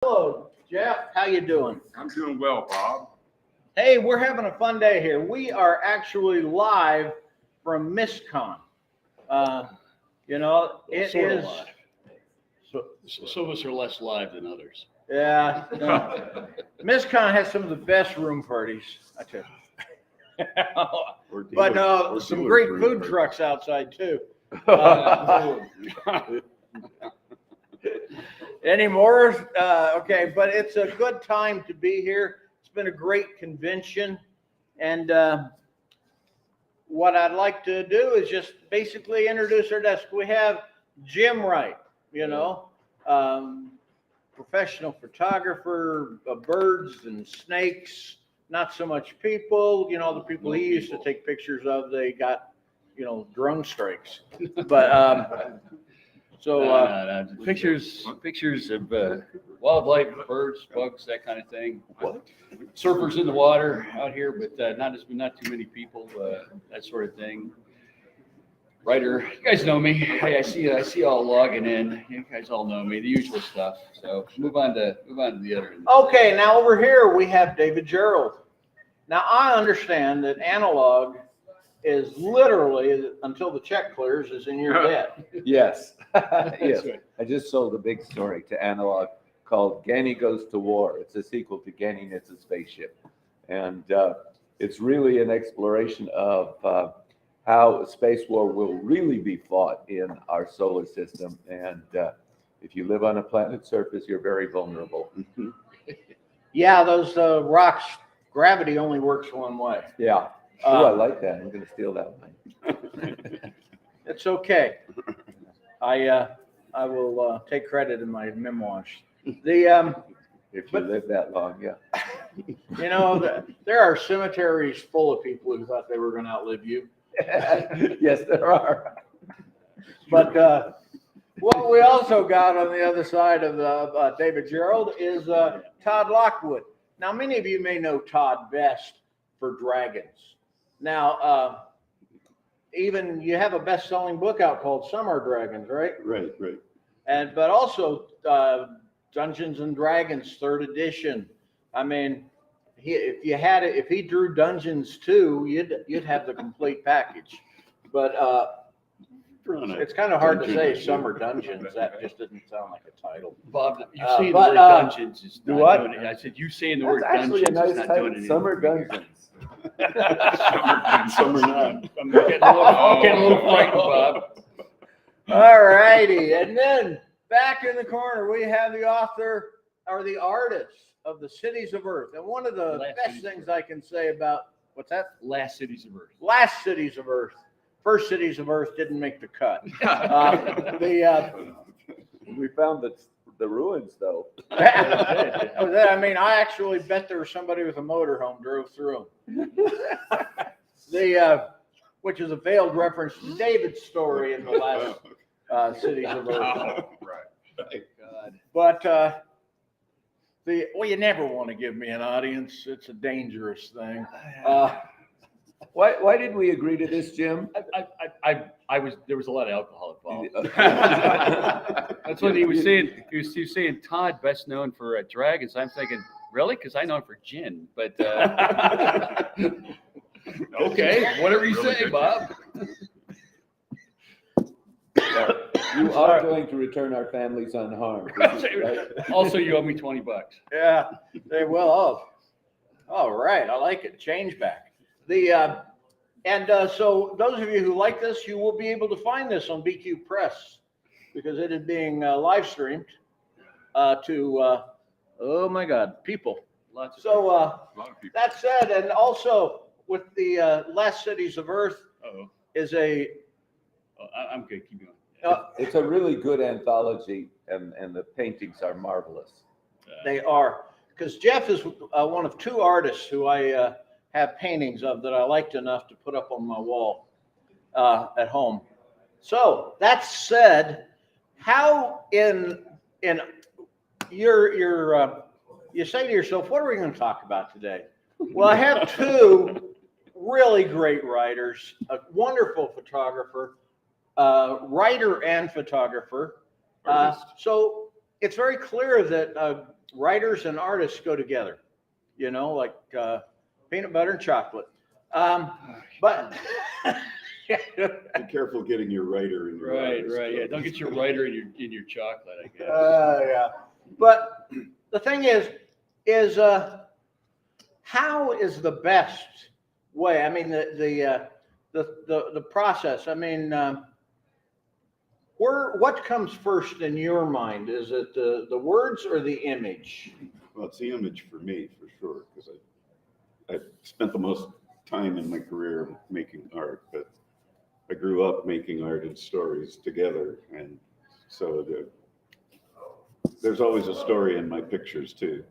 Hello, Jeff. How you doing? I'm doing well, Bob. Hey, we're having a fun day here. We are actually live from MisCon. It Sort of is. live. Some of us are less live than others. Yeah. MisCon has some of the best room parties, I tell you. But some great food trucks outside too. Any more? Okay, but it's a good time to be here. It's been a great convention. And what I'd like to do is just basically introduce our desk. We have Jim Wright, professional photographer of birds and snakes, not so much people. The people he used to take pictures of, they got, drone strikes. But pictures of wildlife, birds, bugs, that kind of thing. Surfers in the water out here, but not too many people, that sort of thing. Writer, you guys know me. Hey, I see y'all logging in. You guys all know me, the usual stuff. So move on to the other end. Okay, now over here we have David Gerrold. Now I understand that analog is literally, until the check clears, is in your debt. Yes. Yes. Right. I just sold a big story to Analog called Ganny Goes to War. It's a sequel to Ganny Knits a Spaceship. And it's really an exploration of how a space war will really be fought in our solar system. And if you live on a planet surface, you're very vulnerable. Yeah, those rocks, gravity only works one way. Yeah. Oh, I like that. I'm going to steal that one. It's okay. I will take credit in my memoirs. If you live that long, yeah. There are cemeteries full of people who thought they were going to outlive you. Yes, there are. But what we also got on the other side of David Gerrold is Todd Lockwood. Now, many of you may know Todd best for dragons. Now, even you have a best-selling book out called Summer Dragons, right? Right. But also Dungeons and Dragons 3rd edition. I mean, if he drew Dungeons too, you'd have the complete package. But it's kind of hard to say Summer Dungeons. That just doesn't sound like a title. Bob, you saying the word dungeons is do not what? doing it. I said you saying the word That's actually dungeons a is nice not doing title. it. Summer Dungeons. Summer not. I'm getting a little frightened, Bob. All righty. And then back in the corner, we have the author or the artist of the Cities of Earth. And one of the best things I can say about, what's that? Last Cities of Earth. Last Cities of Earth. First Cities of Earth didn't make the cut. We found the ruins, though. I actually bet there was somebody with a motorhome drove through them. Which is a veiled reference to David's story in the last Cities of Earth. Right. God. But you never want to give me an audience. It's a dangerous thing. Why did we agree to this, Jim? There was a lot of alcohol involved. That's what he was saying. He was saying Todd, best known for dragons. I'm thinking, really? Because I know him for gin. But okay, whatever you Really say, good Bob. You are going to return our families unharmed. Right? Also, you owe me $20. Yeah, they will. Oh, all right. I like it. Change back. So those of you who like this, you will be able to find this on BQ Press because it is being live streamed to, oh my God, people. Lots of So A lot of people. that said, and also with the Last Cities of Earth Uh-oh. is a. I'm good. Keep going. It's a really good anthology, and the paintings are marvelous. They are, because Jeff is one of two artists who I have paintings of that I liked enough to put up on my wall at home. So that said, how in your you say to yourself, what are we going to talk about today? Well, I have two really great writers, a wonderful photographer, writer and photographer. So it's very clear that writers and artists go together, you know, like peanut butter and chocolate. But Be careful getting your writer in your Right, artist. right. Yeah, don't get your writer in your chocolate, I guess. yeah. But the thing is how is the best way? I mean, the process. I mean, what comes first in your mind? Is it the words or the image? Well, it's the image for me, for sure, because I spent the most time in my career making art, but I grew up making art and stories together, and so there's always a story in my pictures too.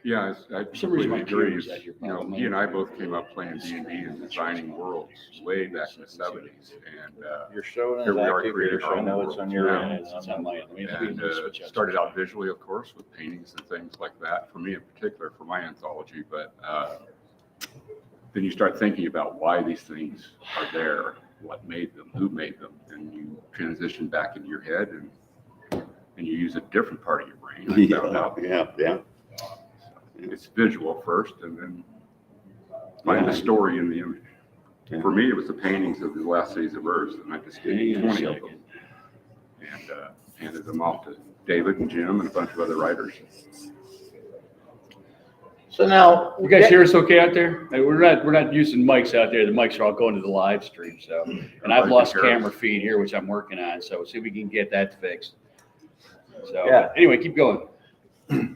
Yeah, I For some reason, my completely agree. camera's out here. You know, he and I both came up playing D&D and designing worlds way back in the 70s. And You're showing here it we are active creating here, so our I own know it's world. on your Yeah. end. It's on my end. And started out visually, of course, with paintings and things like that, for me in particular, for my anthology. But then you start thinking about why these things are there, what made them, who made them, and you transition back into your head and you use a different part of your brain. I found out. Yeah. It's visual first, and then find the story in the image. Yeah. For me, it was the paintings of the last cities of Earth, and I just did 20 of them and handed them off to David and Jim and a bunch of other writers. So now, You guys hear us okay out there? Hey, we're not using mics out there. The mics are all going to the live stream. So, and I've lost camera feed here, which I'm working on. So, see if we can get that fixed. So, Yeah. anyway, keep going.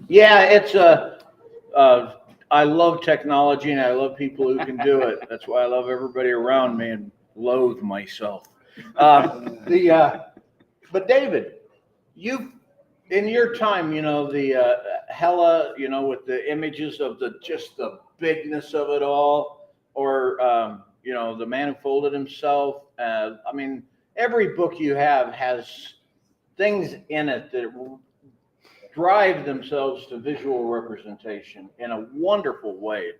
Yeah, it's I love technology and I love people who can do it. That's why I love everybody around me and loathe myself. But David, you in your time, you know, the Hella, you know, with the images of just the bigness of it all, or you know, the man who folded himself. I mean, every book you have has things in it that drive themselves to visual representation in a wonderful way.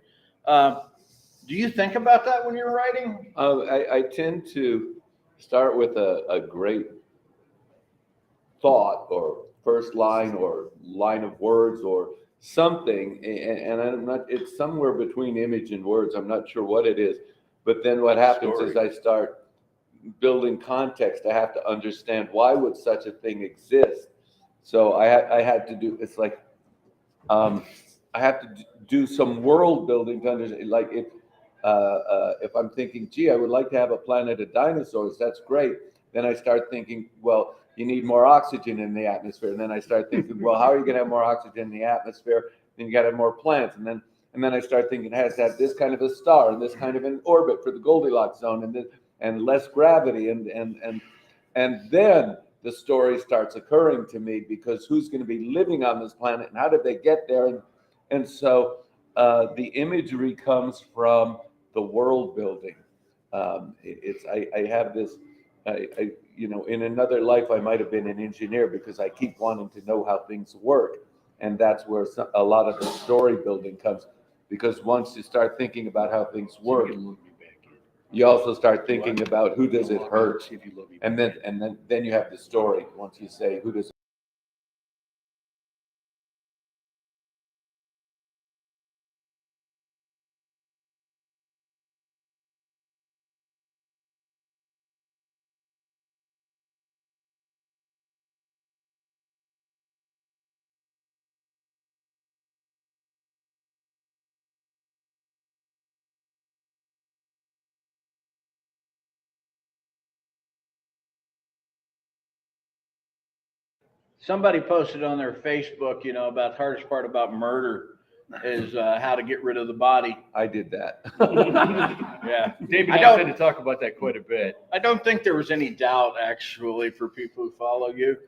Do you think about that when you're writing? I tend to start with a great thought or first line or line of words or something, and I'm not, it's somewhere between image and words. I'm not sure what it is, but then what happens is I start building context. I have to understand why would such a thing exist. So I had to do, it's like, I have to do some world building to understand, like if I'm thinking, gee, I would like to have a planet of dinosaurs, that's great. Then I start thinking, well, you need more oxygen in the atmosphere. And then I start thinking, well, how are you going to have more oxygen in the atmosphere? Then you got to have more plants. And then I start thinking it has to have this kind of a star and this kind of an orbit for the Goldilocks zone and less gravity. And then the story starts occurring to me, because who's going to be living on this planet and how did they get there? And so the imagery comes from the world building. I have this, you know, in another life, I might have been an engineer because I keep wanting to know how things work. And that's where a lot of the story building comes, because once you start thinking about how things work, you also start thinking about who does it hurt. And then you have the story. Once you say who does Somebody posted on their Facebook, you know, about the hardest part about murder is how to get rid of the body. I did that. Yeah. David I and I don't- tend to talk about that quite a bit. I don't think there was any doubt, actually, for people who follow you.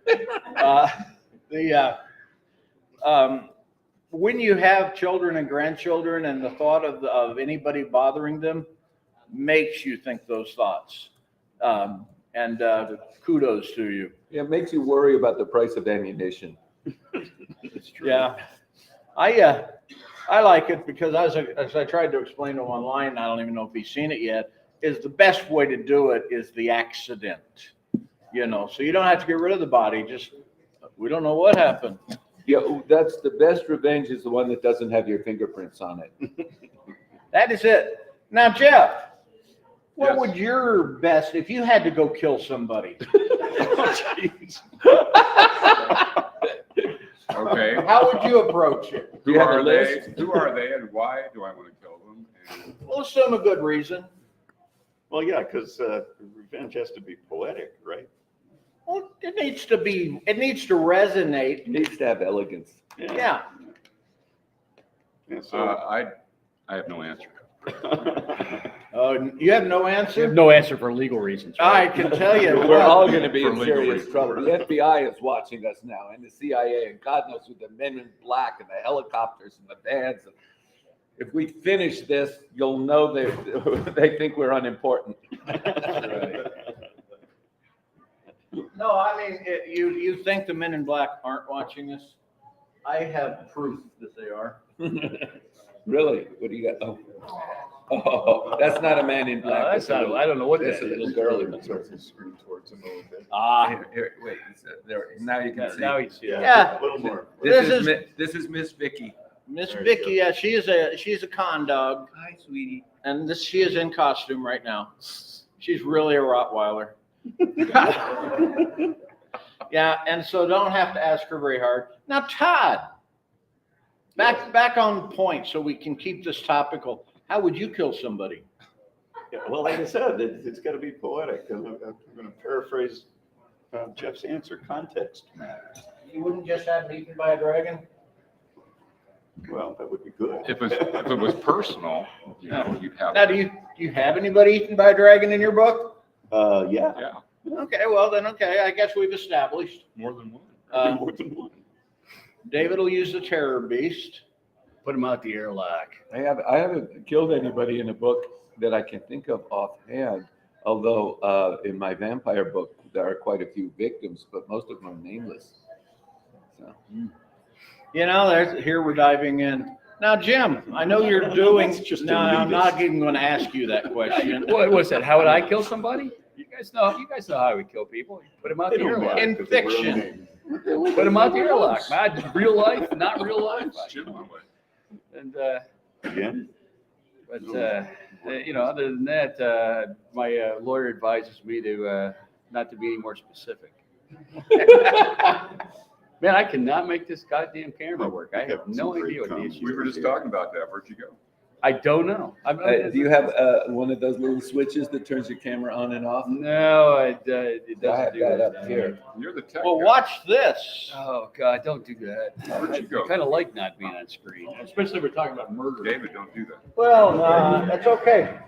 When you have children and grandchildren, and the thought of anybody bothering them makes you think those thoughts. And kudos to you. It makes you worry about the price of ammunition. It's true. Yeah. I like it because as I tried to explain to him online, I don't even know if he's seen it yet, is the best way to do it is the accident. You know, so you don't have to get rid of the body, just we don't know what happened. Yeah, that's the best revenge is the one that doesn't have your fingerprints on it. That is it. Now, Jeff, what Yes. would your best, if you had to go kill somebody, Okay. how would you approach it? Do Who you have a are they? list? Who are they and why do I want to kill them? And We'll assume a good reason. Well, yeah, because revenge has to be poetic, right? Well, it needs to resonate. It needs to have elegance. Yeah. Yeah, so, I have no answer. You have no We answer? have no answer for legal reasons, I right? can tell you. We're all going to be For in legal serious reasons. trouble. The FBI is watching us now, and the CIA, and God knows with the men in black and the helicopters and the vans. If we finish this, you'll know they think we're unimportant. No, I mean, you think the men in black aren't watching this? I have proof that they are. Really? What do you got? Oh, that's not a man in black. That's not, I don't know what That's that a is. little girl. screen towards him a little bit. Here, wait. There. Now you can see. Now you see it. Yeah. A little more. This is Miss Vicky. Miss There you Vicky, go. yeah, she's a con dog, Hi, sweetie. and she is in costume right now. She's really a Rottweiler. Yeah, and so don't have to ask her very hard. Now, Todd, back on point so we can keep this topical. How would you kill somebody? Yeah, well, like I said, it's got to be poetic. I'm going to paraphrase Jeff's answer, context matters. You wouldn't just have him eaten by a dragon? Well, that would be good. If it was personal, you'd have. Now, do you have anybody eaten by a dragon in your book? Yeah. Yeah, Okay, well then, okay, I guess we've established. more than one. More than one. David will use the terror beast. Put him out the airlock. I haven't killed anybody in a book that I can think of offhand. Although in my vampire book there are quite a few victims, but most of them are nameless. So. You know, here we're diving in. Now, Jim, I know you're doing. That's just No, I'm elitist. not even going to ask you that question. What was that? How would I kill somebody? You guys know how we kill people. You put them out They the don't airlock. matter In 'cause they were fiction. unnamed. Put them out the airlock. Man, real life, not real life. Jim would. And Again? but other than that, my lawyer advises me to not to be any more specific. Man, I cannot make this goddamn camera work. I have no idea what the issue is. We were just talking about that. Where'd you go? I don't know. Do you have one of those little switches that turns your camera on and off? No, it I doesn't have do that it. up here. You're the tech Well, guy. watch this. Oh God, don't do that. Where'd you go? I kind of like not being on screen, especially if we're talking about murder. David, don't do that. Well, no, that's okay.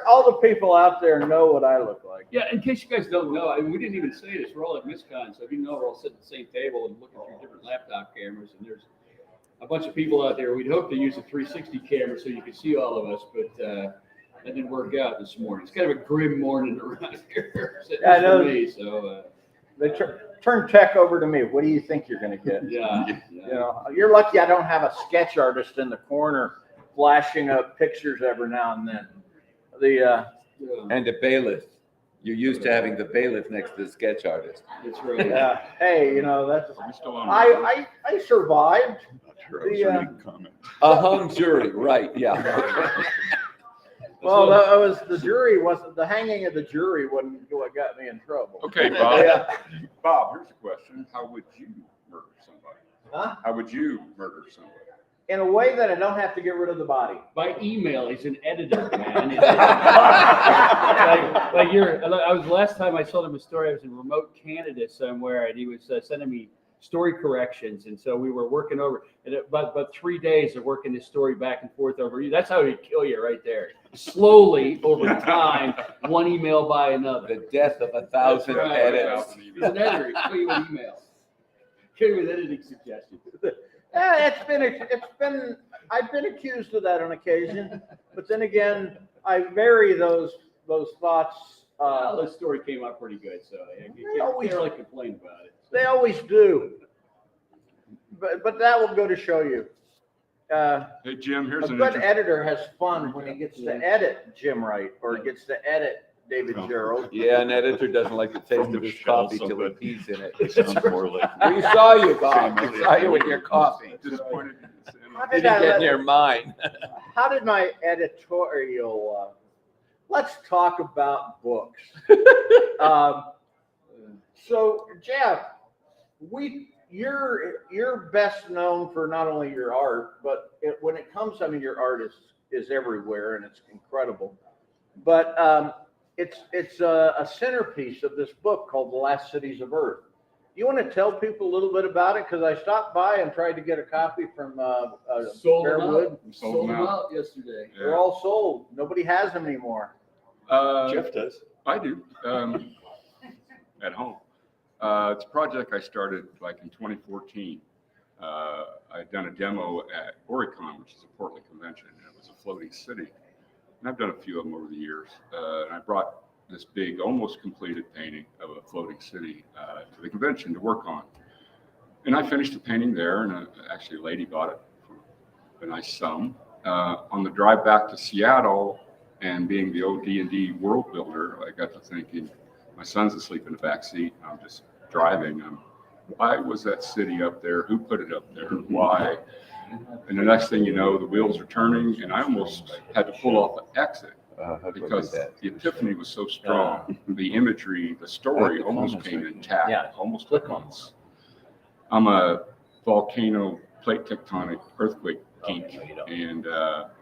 All the people out there know what I look like. Yeah, in case you guys don't know, I mean, we didn't even say this. We're all at MisCon, so if you know, we're all sitting at the same table and looking through different laptop cameras, and there's a bunch of people out there. We'd hope to use a 360 camera so you could see all of us, but that didn't work out this morning. It's kind of a grim morning around here. Yeah, I know. For me, so They turn tech over to me. What do you think you're going to get? yeah. You know, you're lucky I don't have a sketch artist in the corner flashing up pictures every now and then. And a bailiff. You're used to having the bailiff next to the sketch artist. That's right. Hey, you know, that's. Are we still on? I survived. Not sure I was The, reading comment. A hung jury, right? Yeah. Well, that was the jury wasn't the hanging of the jury wasn't what got me in trouble. Okay, Bob. Yeah. Bob, here's a question. How would you murder somebody? Huh? How would you murder somebody? In a way that I don't have to get rid of the body. By email, he's an editor, man. Last time I told him a story, I was in remote Canada somewhere, and he was sending me story corrections, and so we were working over, and about 3 days of working this story back and forth over. That's how he'd kill you right there. Slowly over time, one email by another. The death of 1,000 That's right. edits. He's an editor. He'll kill you with emails. Kill you with editing suggestions. Yeah, I've been accused of that on occasion, but then again, I vary those thoughts. Well, this story came out pretty good, so I can't really complain about it. They always do. But that will go to show you. Hey, Jim, A here's an good interesting. editor has fun when he gets to edit Jim Wright or gets to edit David Gerrold. Yeah, an editor doesn't like the taste From of his Michelle, coffee till he somebody- pees in it. It sounds more like. We saw you, Bob. We saw you with your coffee. Disappointed. How Didn't did I get let- near mine. How did my editorial, let's talk about books. So Jeff, you're best known for not only your art, but when it comes, I mean, your art is everywhere and it's incredible. But it's a centerpiece of this book called The Last Cities of Earth. You want to tell people a little bit about it? Because I stopped by and tried to get a copy from Sold them Fairwood. out. Sold them out yesterday. They're all sold. Nobody has them anymore. Jeff does. I do, at home. It's a project I started like in 2014. I'd done a demo at Oricon, which is a Portland convention, and it was a floating city. And I've done a few of them over the years. And I brought this big, almost completed painting of a floating city to the convention to work on. And I finished the painting there, and actually a lady bought it for a nice sum. On the drive back to Seattle, and being the old D&D world builder, I got to thinking, my son's asleep in the back seat. I'm just driving. Why was that city up there? Who put it up there? Why? And the next thing you know, the wheels are turning, and I almost had to pull off the exit because the epiphany was so strong. The imagery, the story almost came intact, almost at once. I'm a volcano, plate tectonic, earthquake geek, and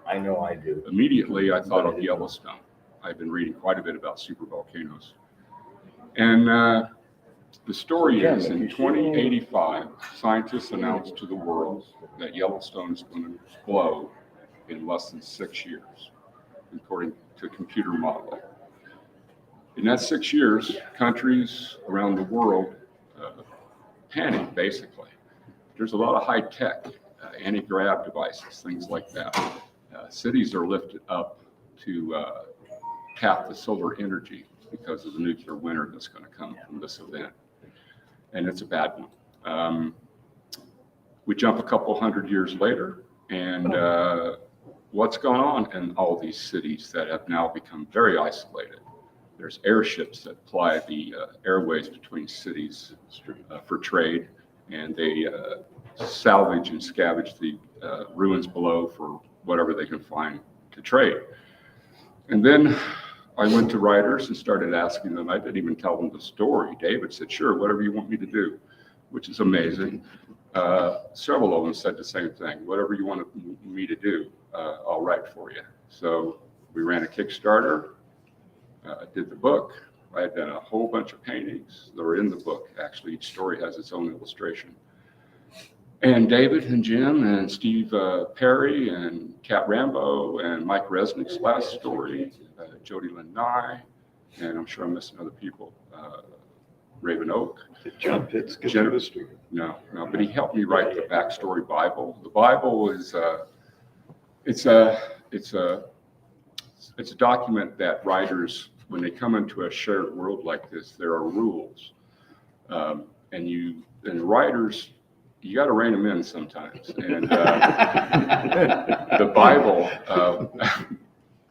I know I do. immediately I thought of Yellowstone. I've been reading quite a bit about supervolcanoes. And the story is in 2085, scientists announced to the world that Yellowstone is going to explode in less than 6 years, according to computer modeling. In that 6 years, countries around the world panic, basically. There's a lot of high tech, anti-grav devices, things like that. Cities are lifted up to tap the solar energy because of the nuclear winter that's going to come from this event. And it's a bad one. We jump a couple hundred years later, and what's going on in all these cities that have now become very isolated? There's airships that ply the airways between cities for trade, and they salvage and scavenge the ruins below for whatever they can find to trade. And then I went to writers and started asking them. I didn't even tell them the story. David said, sure, whatever you want me to do, which is amazing. Several of them said the same thing. Whatever you want me to do, I'll write for you. So we ran a Kickstarter, did the book. I had done a whole bunch of paintings that were in the book. Actually, each story has its own illustration. And David and Jim and Steve Perry and Kat Rambo and Mike Resnick's last story, Jody Lynn Nye, and I'm sure I'm missing other people, Raven Oak. Did John Pitts get you this story? No, but he helped me write the backstory Bible. The Bible is it's a document that writers, when they come into a shared world like this, there are rules, and writers, you got to rein them in sometimes. And the Bible,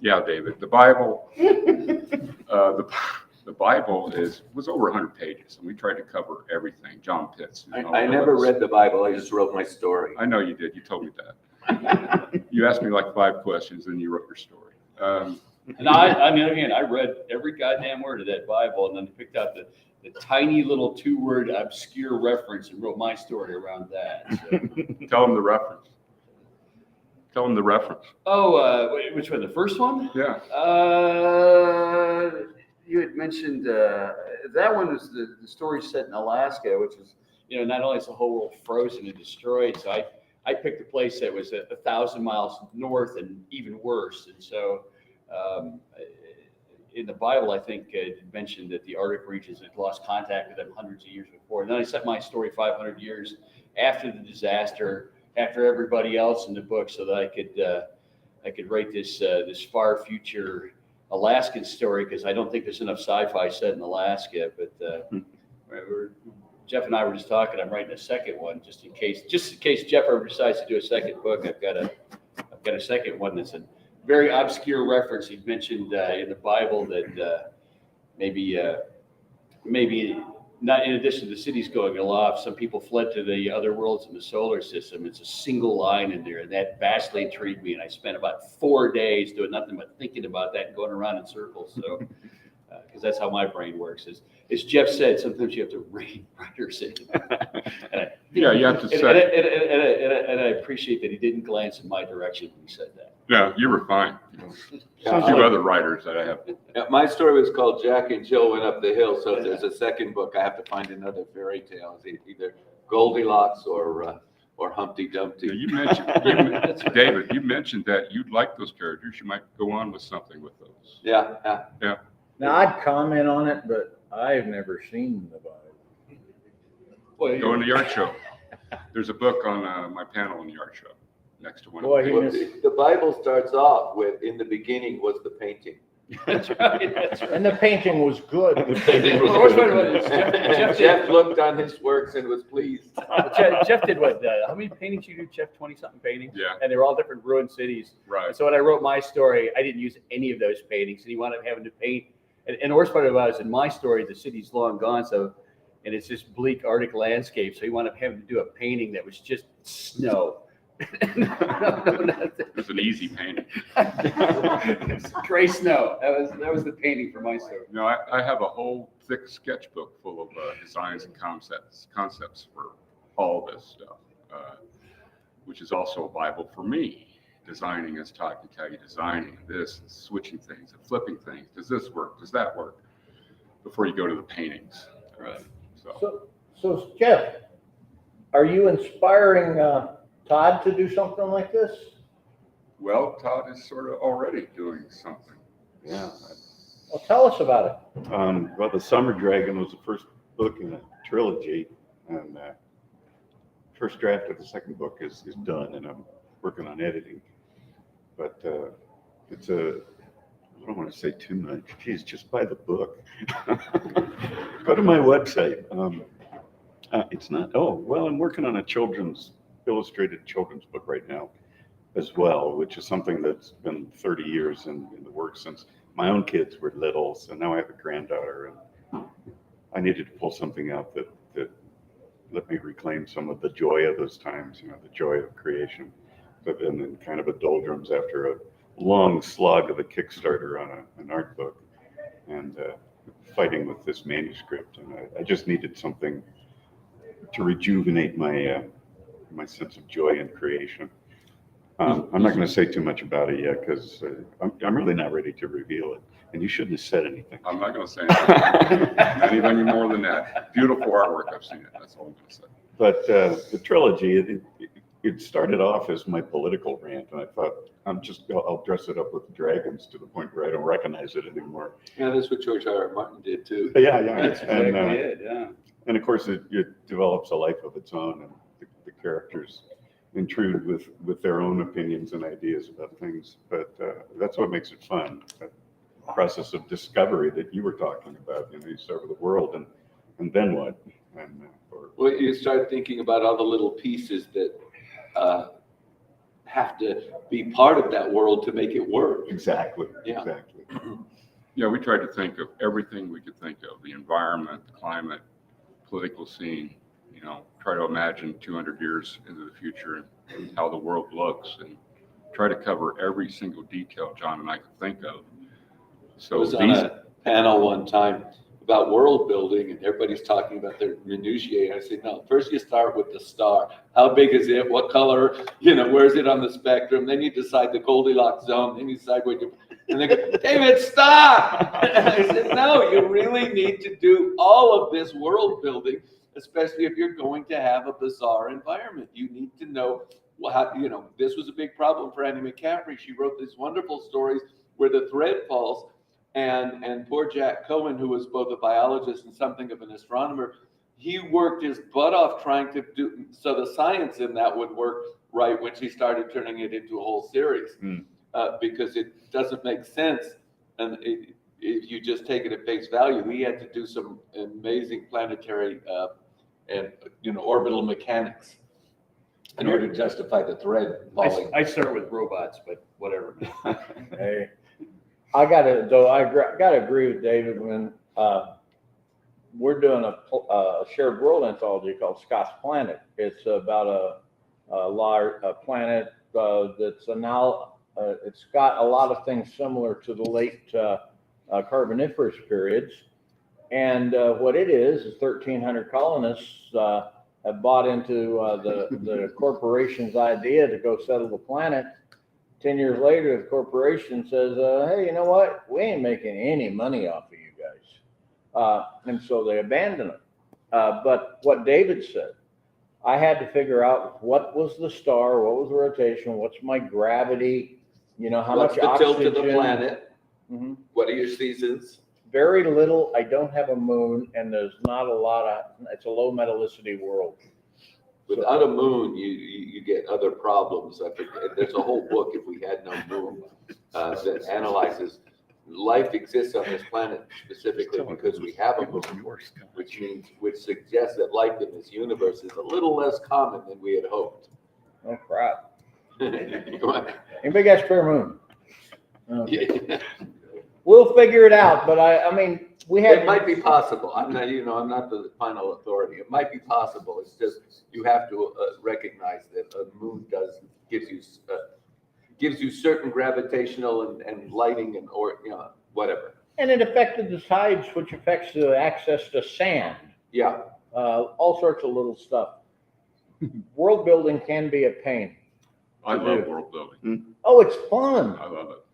yeah, David, the Bible, the Bible was over 100 pages, and we tried to cover everything. John Pitts. I never read the Bible. I just wrote my story. I know you did. You told me that. You asked me like 5 questions, and you wrote your story. And I mean, again, I read every goddamn word of that Bible, and then picked out the tiny little 2-word obscure reference and wrote my story around that. So. Tell them the reference. Tell them the reference. Oh, which one? The first one? Yeah. You had mentioned that one was the story set in Alaska, which is, not only is the whole world frozen and destroyed, so I picked a place that was 1,000 miles north and even worse. And so in the Bible, I think it mentioned that the Arctic regions had lost contact with them hundreds of years before. And then I set my story 500 years after the disaster, after everybody else in the book, so that I could write this far future Alaskan story, because I don't think there's enough sci-fi set in Alaska. But Jeff and I were just talking. I'm writing a second one just in case Jeff ever decides to do a second book. I've got a second one that's a very obscure reference he mentioned in the Bible that maybe not in addition to the cities going aloft, some people fled to the other worlds in the solar system. It's a single line in there, and that vastly intrigued me. And I spent about 4 days doing nothing but thinking about that and going around in circles. So, because that's how my brain works. As Jeff said, sometimes you have to rein writers in. Yeah, you have to And say, I appreciate that he didn't glance in my direction when he said that. yeah, you were fine. Yeah, A few other writers that I have. Yeah, my story was called Jack and Jill Went Up the Hill. So if there's a second book, I have to find another fairy tale. It's either Goldilocks or Humpty Dumpty. Now, David, you mentioned that you'd like those characters. You might go on with something with those. Yeah. Now, I'd comment on it, but I've never seen the Bible. Well, Go in the art show. There's a book on my panel in the art show next to one. Boy, of he the Well, missed- the Bible starts off with, in the beginning was the painting. That's right. That's right. And the painting was good. Well, what's funny about this, Jeff Jeff did, looked on his works and was pleased. Jeff did what? How many paintings you do, Jeff? 20-something paintings? Yeah, And they were all different ruined cities. right. And so when I wrote my story, I didn't use any of those paintings, and he wound up having to paint. And the worst part about it is in my story, the city's long gone, so and it's this bleak Arctic landscape. So he wound up having to do a painting that was just snow. It was an easy painting. It's gray snow. That was the painting for my story. No, I have a whole thick sketchbook full of designs and concepts for all this stuff, which is also a Bible for me. Designing is talking how you designing this and switching things and flipping things. Does this work? Does that work? Before you go to the paintings. Right. So Jeff, are you inspiring Todd to do something like this? Well, Todd is sort of already doing something. Yeah. Well, tell us about it. Well, The Summer Dragon was the first book in a trilogy, and first draft of the second book is done, and I'm working on editing. But it's I don't want to say too much. Geez, just buy the book. Go to my website. It's not, I'm working on a illustrated children's book right now as well, which is something that's been 30 years in the works since my own kids were little. So now I have a granddaughter, and I needed to pull something out that let me reclaim some of the joy of those times, the joy of creation. But then in kind of a doldrums after a long slog of a Kickstarter on an art book, and fighting with this manuscript. And I just needed something to rejuvenate my sense of joy in creation. I'm not going to say too much about it yet because I'm really not ready to reveal it. And you shouldn't have said anything. I'm not going to say anything, not even more than that. Beautiful artwork. I've seen it. That's all I'm going to say. But the trilogy, it started off as my political rant, and I thought I'll dress it up with dragons to the point where I don't recognize it anymore. Yeah, that's what George R. R. Martin did too. Yeah. That's exactly it. Yeah. And of course, it develops a life of its own, and the characters intrude with their own opinions and ideas about things. But that's what makes it fun. That process of discovery that you were talking about. You start with the world, and then what? Well, you start thinking about all the little pieces that have to be part of that world to make it work. Exactly. Yeah. Exactly. Yeah, we tried to think of everything we could think of: the environment, the climate, political scene. Try to imagine 200 years into the future and how the world looks, and try to cover every single detail John and I could think of. I So was on a panel one time about world building, and everybody's talking about their minutiae. I said, no, first you start with the star. How big is it? What color? Where is it on the spectrum? Then you decide the Goldilocks zone. Then you decide and they go, David, stop! I said, no, you really need to do all of this world building, especially if you're going to have a bizarre environment. You need to know how, this was a big problem for Annie McCaffrey. She wrote these wonderful stories where the thread falls. And poor Jack Cohen, who was both a biologist and something of an astronomer, he worked his butt off trying to do so the science in that would work right when she started turning it into a whole series, because it doesn't make sense. And if you just take it at face value, we had to do some amazing planetary and orbital mechanics in order to justify the thread falling. I start with robots, but whatever. Hey, I gotta agree with David when we're doing a shared world anthology called Scott's Planet. It's about a large planet that's it's got a lot of things similar to the late Carboniferous periods. And what it is 1,300 colonists have bought into the corporation's idea to go settle the planet. 10 years later, the corporation says, hey, you know what? We ain't making any money off of you guys. And so they abandon it. But what David said, I had to figure out what was the star, what was the rotation, what's my gravity, how What's much the tilt oxygen. of the planet? Mm-hmm. What are your seasons? Very little. I don't have a moon, and there's not a lot of. It's a low metallicity world. Without a moon, you get other problems. I think there's a whole book, If We Had No Moon, that analyzes life exists on this planet specifically because we have a moon, which suggests that life in this universe is a little less common than we had hoped. Oh crap! You want- Anybody got a spare moon? Okay. Yeah. We'll figure it out. But I mean, we had. It might be possible. I'm not the final authority. It might be possible. It's just you have to recognize that a moon gives you certain gravitational and lighting and whatever. And it affected the tides, which affects the access to sand. Yeah. All sorts of little stuff. World building can be a pain. I love world building. Oh, it's fun. I love it.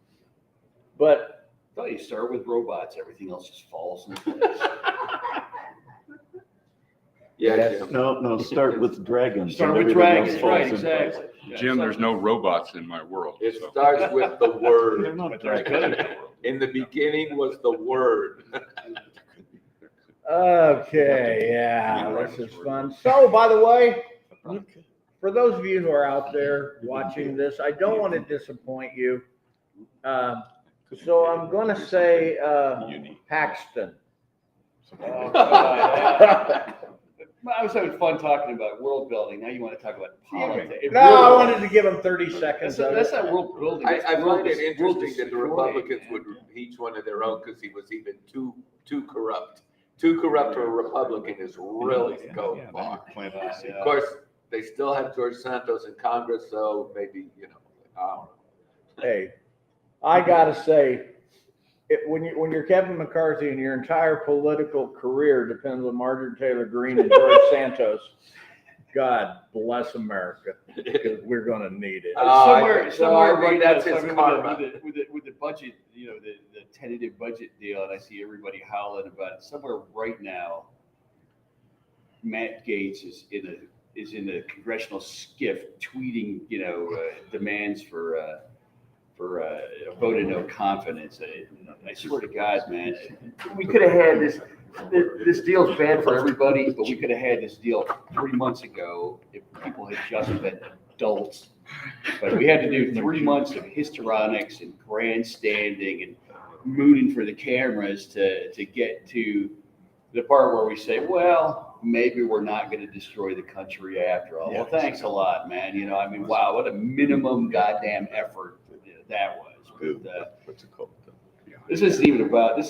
But Well, you start with robots, everything else just falls into place. Yeah. Yes. Jim. No, start with dragons. Start and with everything dragons, else right, falls in place. exactly. Yeah, Jim, there's no robots in my world. It so. starts with the word. They're not But there's dragons. good. In the beginning was the word. okay, yeah, this is fun. So, by the way, for those of you who are out there watching this, I don't want to disappoint you. So I'm going to say Paxton. Oh, God. I was having fun talking about world building. Now you want to talk about politics. No, I wanted to give him 30 seconds. That's not world building. I That's find it world interesting that the destroying, Republicans man. would each one of their own because he was even too corrupt. Too corrupt for a Republican is really going far. Of course, they still have George Santos in Congress, so maybe, I don't know. Hey, I gotta say, when you're Kevin McCarthy and your entire political career depends on Marjorie Taylor Greene and George Santos, God bless America, because we're gonna need it. Somewhere I think right now, that's his talking karma. with the budget, the tentative budget deal, and I see everybody howling about it. Somewhere right now, Matt Gaetz is in a congressional skiff tweeting, demands for a vote of no confidence. I swear to God, man, we could have had this. This deal's bad for everybody, but we could have had this deal 3 months ago if people had just been adults. But we had to do 3 months of histrionics and grandstanding and mooning for the cameras to get to the part where we say, well, maybe we're not going to destroy the country after all. Well, thanks a lot, man. Wow, what a minimum goddamn effort that was. But, What's it called? this isn't even about the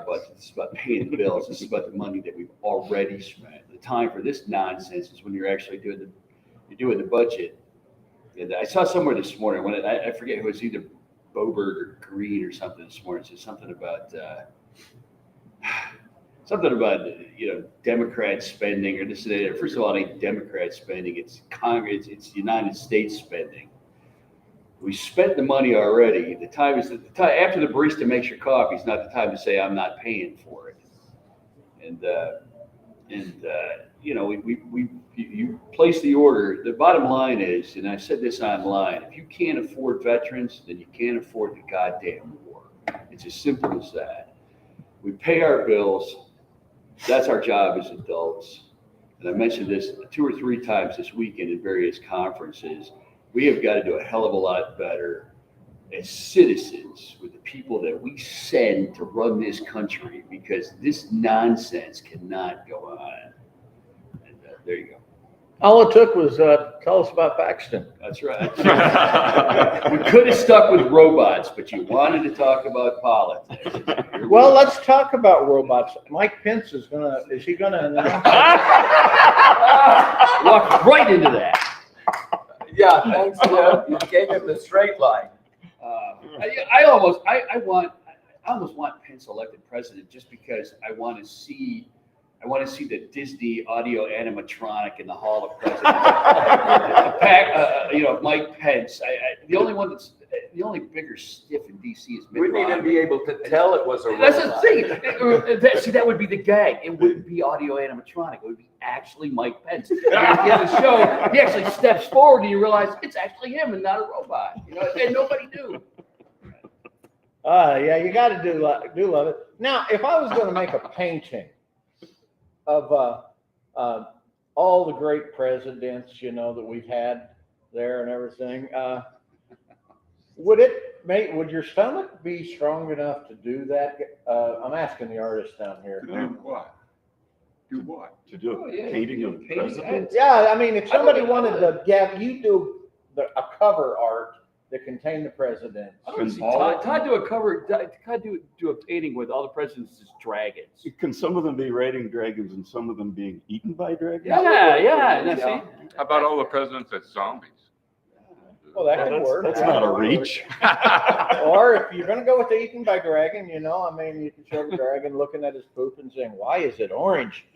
budget. This is about paying the bills. This is about the money that we've already spent. The time for this nonsense is when you're actually doing the budget. And I saw somewhere this morning when I forget who it was, either Boberg or Green or something this morning. It said something about Democrat spending or this and that. First of all, it ain't Democrat spending. It's Congress. It's United States spending. We spent the money already. The time is after the barista makes your coffee. It's not the time to say I'm not paying for it. You place the order. The bottom line is, and I said this online: if you can't afford veterans, then you can't afford the goddamn war. It's as simple as that. We pay our bills. That's our job as adults. And I mentioned this 2 or 3 times this weekend in various conferences. We have got to do a hell of a lot better as citizens with the people that we send to run this country, because this nonsense cannot go on. And there you go. All it took was, tell us about Paxton. That's right. We could have stuck with robots, but you wanted to talk about politics. Well, let's talk about robots. Mike Pence is he gonna announce? Walk right into that. Yeah, thanks, Jim. You gave him the straight line. I almost want Pence elected president just because I want to see the Disney audio animatronic in the Hall of Presidents. Mike Pence. The only bigger stiff in DC is Mitt Wouldn't even Romney. be able to tell it was a robot. That's the thing. See, that would be the gag. It wouldn't be audio animatronic. It would be actually Mike Pence. And at the end of the show, he actually steps forward and you realize it's actually him and not a robot. And nobody knew. Yeah, you got to do love it. Now, if I was going to make a painting of all the great presidents, that we've had there and everything, would your stomach be strong enough to do that? I'm asking the artist down here. Do what? Do what? To do Oh, a yeah, painting you of can the paint president? Yeah, I mean, if somebody wanted to, you do a cover art that contained the president. I don't see Todd do a cover. Todd do a painting with all the presidents as dragons. Can some of them be riding dragons and some of them being eaten by dragons? Yeah. Now, see? How about all the presidents as zombies? Well, that could work. That's not a reach. Or if you're going to go with the eaten by dragon, you can show the dragon looking at his poop and saying, "Why is it orange?"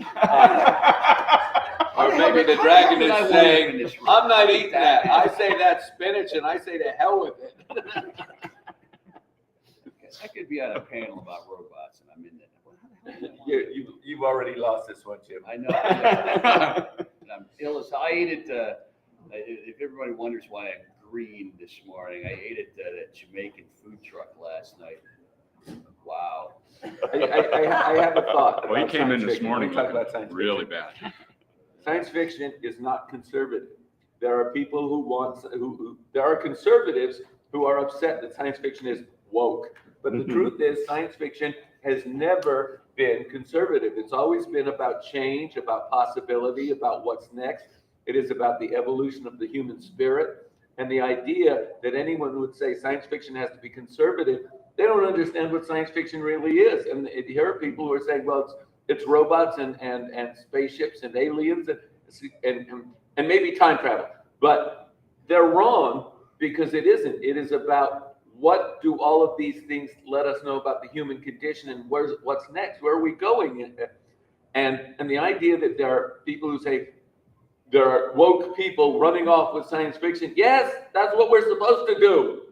Or maybe the dragon is saying, I'm not eating that. I say that's spinach and I say to hell with it. I could be on a panel about robots and I'm in that. You've already lost this one, Jim. I know. And I'm ill as I ate it. If everybody wonders why I'm green this morning, I ate it at a Jamaican food truck last night. Wow. I have a thought. Well, he about came in science this fiction. morning We'll talk about science really fiction. bad. Science fiction is not conservative. There are people there are conservatives who are upset that science fiction is woke. But the truth is, science fiction has never been conservative. It's always been about change, about possibility, about what's next. It is about the evolution of the human spirit. And the idea that anyone would say science fiction has to be conservative, they don't understand what science fiction really is. And here are people who are saying, well, it's robots and spaceships and aliens and maybe time travel. But they're wrong because it isn't. It is about what do all of these things let us know about the human condition and what's next? Where are we going? And the idea that there are people who say there are woke people running off with science fiction. Yes, that's what we're supposed to do.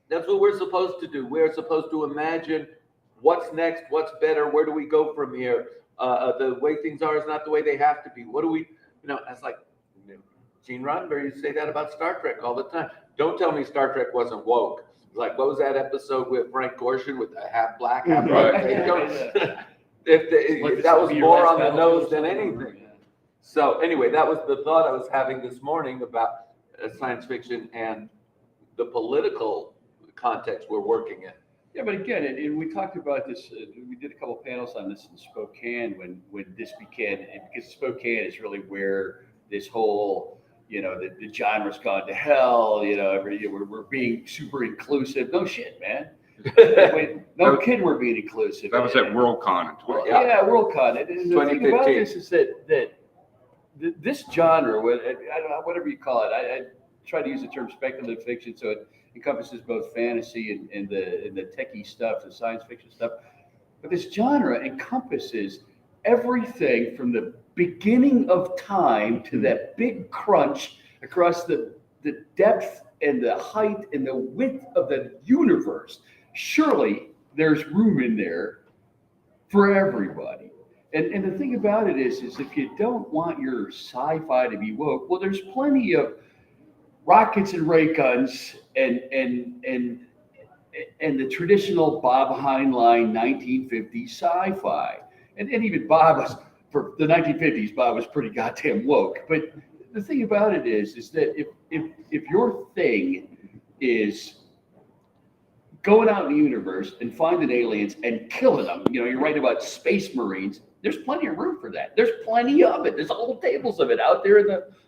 That's what we're supposed to do. We're supposed to imagine what's next, what's better, where do we go from here? The way things are is not the way they have to be. What do we, that's like Gene Roddenberry used to say that about Star Trek all the time. Don't tell me Star Trek wasn't woke. Like, what was that episode with Frank Gorshin with the half black, half white? That was more on the nose than anything. So anyway, that was the thought I was having this morning about science fiction and the political context we're working in. Yeah, but again, and we talked about this. We did a couple of panels on this in Spokane when this began, because Spokane is really where this whole, the genre's gone to hell. We're being super inclusive. No shit, man. No kidding, we're being inclusive. That was at WorldCon in 20. Yeah, WorldCon. And the thing about 2015. this is that this genre, I don't know, whatever you call it, I try to use the term speculative fiction, so it encompasses both fantasy and the techie stuff, the science fiction stuff. But this genre encompasses everything from the beginning of time to that big crunch across the depth and the height and the width of the universe. Surely there's room in there for everybody. And the thing about it is if you don't want your sci-fi to be woke, well, there's plenty of rockets and ray guns and the traditional Bob Heinlein 1950s sci-fi. And even Bob was, for the 1950s, Bob was pretty goddamn woke. But the thing about it is that if your thing is going out in the universe and finding aliens and killing them, you're writing about space marines, There's plenty of room for that. There's plenty of it. There's whole tables of it out there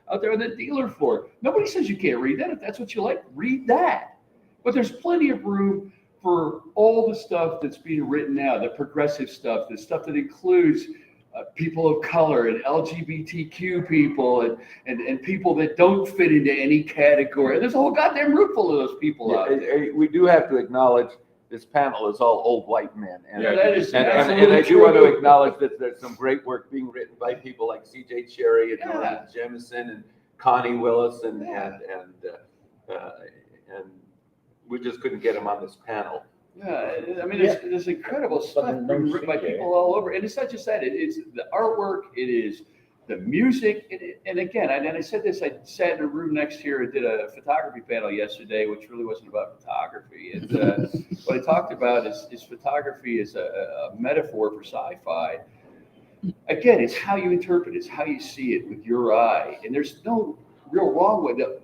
on the dealer floor. Nobody says you can't read that. If that's what you like, read that. But there's plenty of room for all the stuff that's being written now, the progressive stuff, the stuff that includes people of color and LGBTQ people and people that don't fit into any category. There's a whole goddamn room full of those people out there. We do have to acknowledge this panel is all old white men. And, Yeah, that is and absolutely I do want to true. acknowledge that there's some great work being written by people like C.J. Cherry and Yeah. Norman Jemison and Connie Willis and we just couldn't get them on this panel. Yeah, I mean, there's incredible stuff being written by people all over, and it's not just that. It's the artwork. It is the music, and again, I said this. I sat in a room next here and did a photography panel yesterday, which really wasn't about photography. And what I talked about is photography is a metaphor for sci-fi. Again, it's how you interpret it, it's how you see it with your eye, and there's no real wrong way. The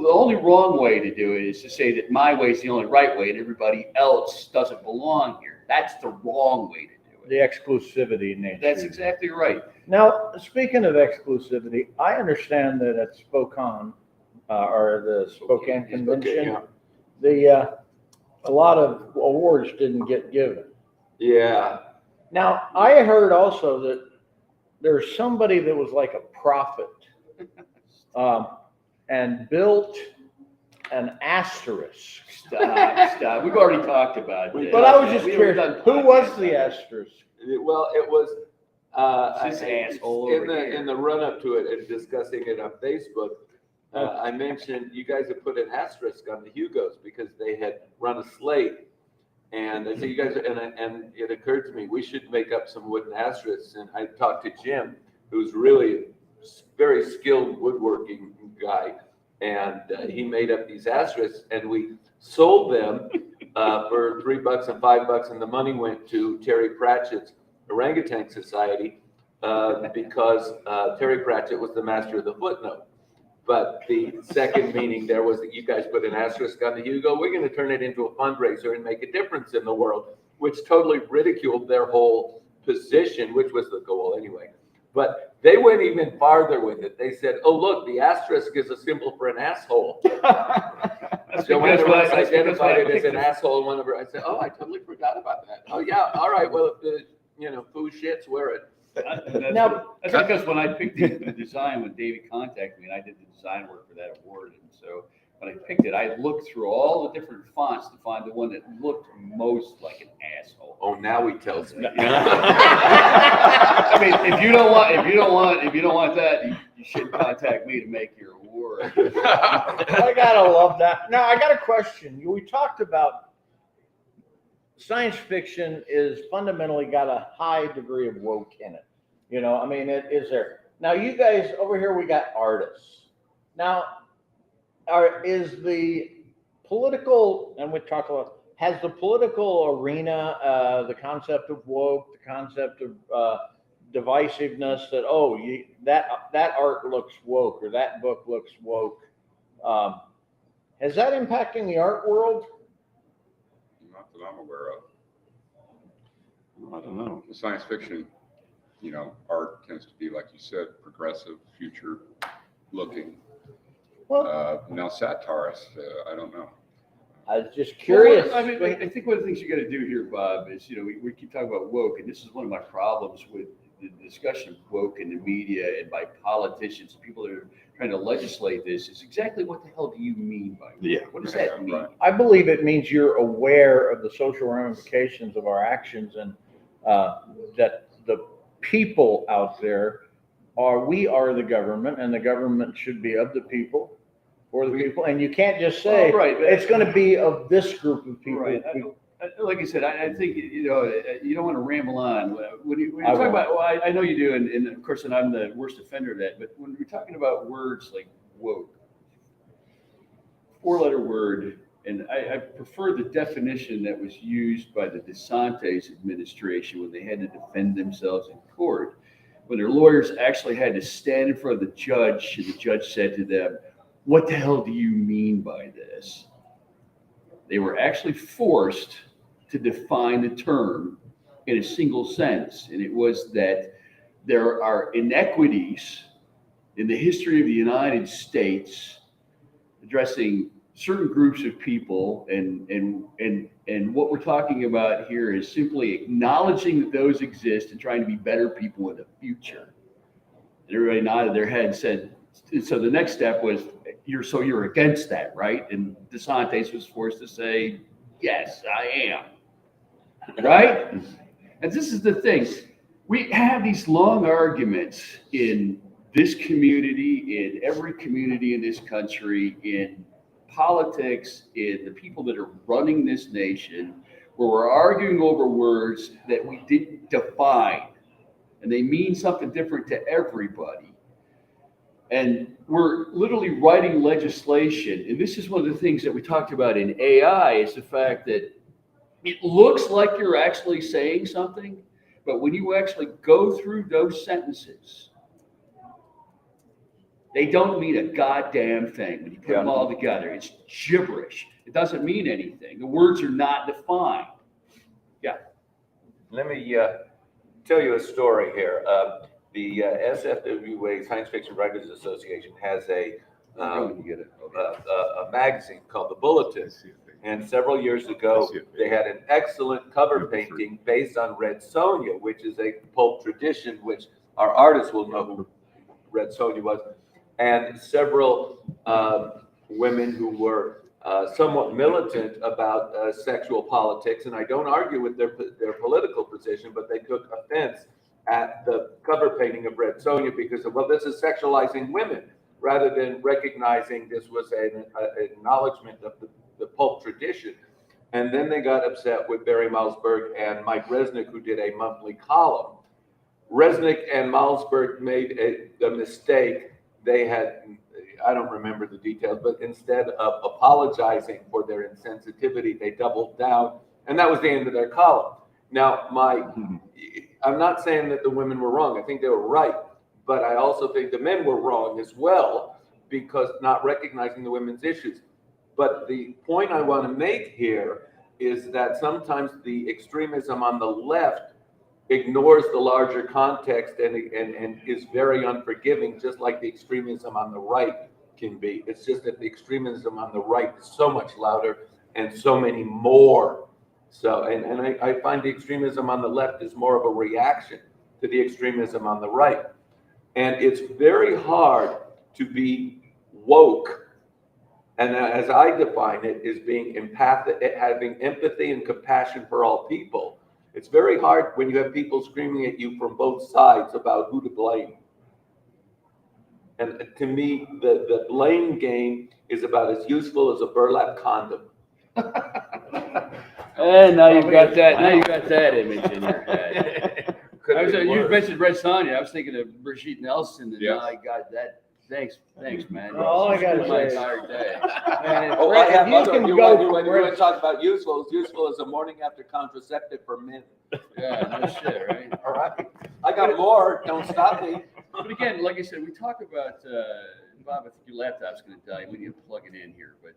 only wrong way to do it is to say that my way is the only right way and everybody else doesn't belong here. That's the wrong way to do it. The exclusivity nature. That's exactly right. Now, speaking of exclusivity, I understand that at Spokane, or the Spokane Convention, a lot of awards didn't get given. Yeah. Now, I heard also that there's somebody that was like a prophet, and built an asterisk. Stop. We've already talked about this. But I was just We curious, haven't done who was podcasts the on it. asterisk? Well, it was This asshole in over here. in the run up to it and discussing it on Facebook. I mentioned you guys had put an asterisk on the Hugos because they had run a slate, and I said you guys and it occurred to me we should make up some wooden asterisks. And I talked to Jim, who's really a very skilled woodworking guy, and he made up these asterisks, and we sold them for $3 and $5, and the money went to Terry Pratchett's Orangutan Society because Terry Pratchett was the master of the footnote. But the second meaning there was that you guys put an asterisk on the Hugo. We're going to turn it into a fundraiser and make a difference in the world, which totally ridiculed their whole position, which was the goal anyway. But they went even farther with it. They said, "Oh, look, the asterisk is a symbol for an asshole." So when I identified it as an asshole, one of her, I said, "Oh, I totally forgot about that." Oh, yeah. All right. Well, if the foo shits, wear it. That's because when I picked the design, when David contacted me, and I did the design work for that award, and so when I picked it, I looked through all the different fonts to find the one that looked most like an asshole. Oh, now he tells me. I mean, if you don't want that, you should contact me to make your award. I gotta love that. Now, I got a question. We talked about science fiction is fundamentally got a high degree of woke in it. I mean, it is there. Now, you guys over here, we got artists. Now, is the political, and we talk about, has the political arena, the concept of woke, the concept of divisiveness, that that art looks woke or that book looks woke, has that impacting the art world? Not that I'm aware of. I don't know. The science fiction, art tends to be, like you said, progressive, future looking. Well, Now satirists, I don't know. I was just curious. Well, I mean, I think one of the things you got to do here, Bob, is we keep talking about woke, and this is one of my problems with the discussion of woke in the media and by politicians, people that are trying to legislate this. Is exactly what the hell do you mean by woke? Yeah. What does that mean? Right. I believe it means you're aware of the social ramifications of our actions, and that the people out there we are the government, and the government should be of the people, for the people, and you can't just say it's going to be of this group of people. Right. Like I said, I think you don't want to ramble on. When you talk about, well, I know you do, and of course, and I'm the worst offender of that. But when we're talking about words like woke, 4-letter word, and I prefer the definition that was used by the DeSantis administration when they had to defend themselves in court, when their lawyers actually had to stand in front of the judge, and the judge said to them, "What the hell do you mean by this?" They were actually forced to define the term in a single sentence, and it was that there are inequities in the history of the United States addressing certain groups of people, and what we're talking about here is simply acknowledging that those exist and trying to be better people in the future. And everybody nodded their head and said, so the next step was, you're against that, right? And DeSantis was forced to say, yes, I am, right? And this is the thing. We have these long arguments in this community, in every community in this country, in politics, in the people that are running this nation, where we're arguing over words that we didn't define, and they mean something different to everybody. And we're literally writing legislation. And this is one of the things that we talked about in AI, is the fact that it looks like you're actually saying something, but when you actually go through those sentences, they don't mean a goddamn thing when you put them all together. It's gibberish. It doesn't mean anything. The words are not defined. Yeah. Let me tell you a story here. The SFWA, Science Fiction Writers Association, has a magazine called The Bulletin. And several years ago, they had an excellent cover painting based on Red Sonja, which is a pulp tradition, which our artists will know who Red Sonja was. And several women who were somewhat militant about sexual politics. And I don't argue with their political position, but they took offense at the cover painting of Red Sonja because of, well, this is sexualizing women, rather than recognizing this was an acknowledgement of the pulp tradition. And then they got upset with Barry Malzberg and Mike Resnick, who did a monthly column. Resnick and Malzberg made a mistake. They had, I don't remember the details, but instead of apologizing for their insensitivity, they doubled down, and that was the end of their column. Now, I'm not saying that the women were wrong. I think they were right, but I also think the men were wrong as well, because not recognizing the women's issues. But the point I want to make here is that sometimes the extremism on the left ignores the larger context and is very unforgiving, just like the extremism on the right can be. It's just that the extremism on the right is so much louder and so many more. So, and I find the extremism on the left is more of a reaction to the extremism on the right. And it's very hard to be woke. And as I define it, is being empathic, having empathy and compassion for all people. It's very hard when you have people screaming at you from both sides about who to blame. And to me, the blame game is about as useful as a burlap condom. And now you've got that. Now you got that image in your head. You mentioned Red Sonja. I was thinking of Brigitte Nelson, and now I got that. Thanks, man. All I gotta my say- entire day. Man, Oh, I have other. can You go want to talk about useful? It's useful as a morning after contraceptive for men. Yeah, no shit, right? All right. I got more. Don't stop me. But again, like I said, we talk about Bob. I think your laptop's going to die. We need to plug it in here. But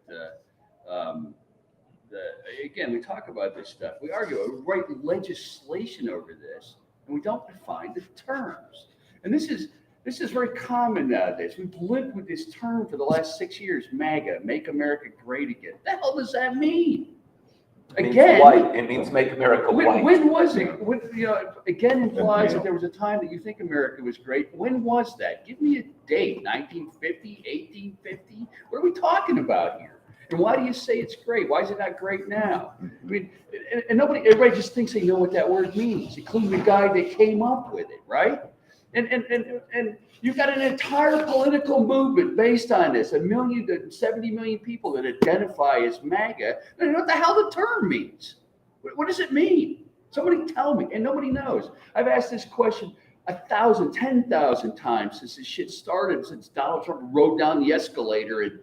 again, we talk about this stuff. We argue, we write legislation over this, and we don't define the terms. And this is very common nowadays. We've lived with this term for the last 6 years, MAGA, Make America Great Again. What the hell does that mean? It Again, means white. It means make America white. when was it? Again implies that there was a time that you think America was great. When was that? Give me a date. 1950, 1850? What are we talking about here? And why do you say it's great? Why is it not great now? I mean, and everybody just thinks they know what that word means, including the guy that came up with it, right? And you've got an entire political movement based on this, 1 to 70 million people that identify as MAGA. And what the hell the term means? What does it mean? Somebody tell me, and nobody knows. I've asked this question 1,000, 10,000 times since this shit started, since Donald Trump rode down the escalator in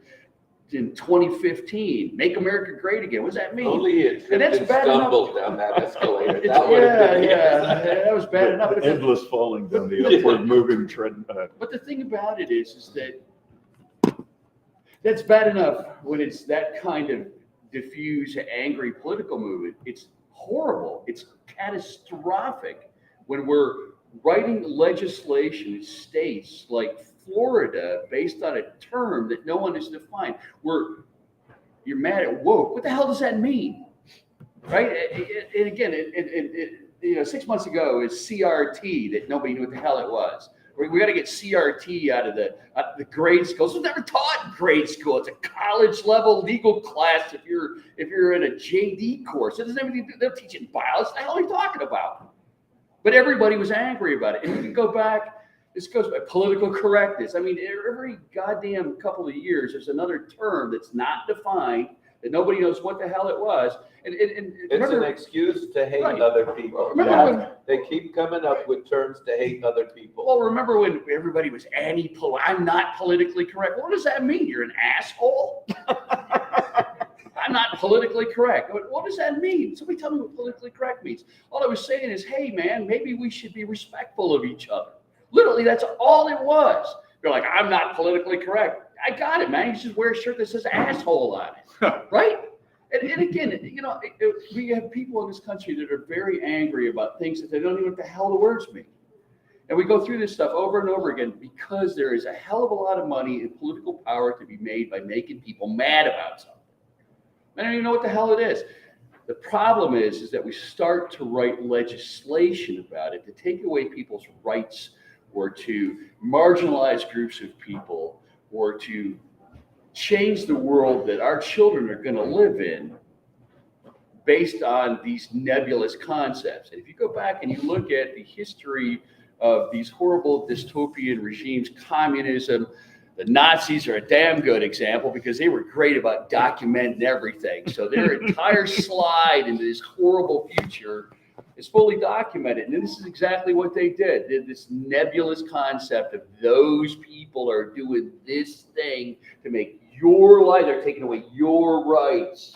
2015. Make America Great Again. What does that mean? Only he had And that's tripped and bad enough. stumbled down that escalator. That would have been that was bad enough. The endless falling down the upward moving trend. But the thing about it is that that's bad enough when it's that kind of diffuse, angry political movement. It's horrible. It's catastrophic when we're writing legislation in states like Florida based on a term that no one has defined. You're mad at woke. What the hell does that mean? Right? And again, 6 months ago is CRT that nobody knew what the hell it was. We got to get CRT out of the grade schools. It was never taught in grade school. It's a college level legal class if you're in a JD course. It doesn't have anything to do. They're teaching biology. What the hell are you talking about? But everybody was angry about it. And you can go back. This goes by political correctness. I mean, every goddamn couple of years, there's another term that's not defined, that nobody knows what the hell it was. And It's an excuse to hate Right. other people. Remember when- They keep coming up with terms to hate other people. Well, remember when everybody was I'm not politically correct. What does that mean? You're an asshole? I'm not politically correct. What does that mean? Somebody tell me what politically correct means. All I was saying is, hey, man, maybe we should be respectful of each other. Literally, that's all it was. You're like, I'm not politically correct. I got it, man. You should wear a shirt that says asshole on it, right? And again, we have people in this country that are very angry about things that they don't even know what the hell the words mean. And we go through this stuff over and over again because there is a hell of a lot of money and political power to be made by making people mad about something. I don't even know what the hell it is. The problem is that we start to write legislation about it to take away people's rights or to marginalize groups of people or to change the world that our children are going to live in based on these nebulous concepts. And if you go back and you look at the history of these horrible dystopian regimes, communism, the Nazis are a damn good example because they were great about documenting everything. So their entire slide into this horrible future is fully documented. And this is exactly what they did. This nebulous concept of those people are doing this thing to make your life, they're taking away your rights,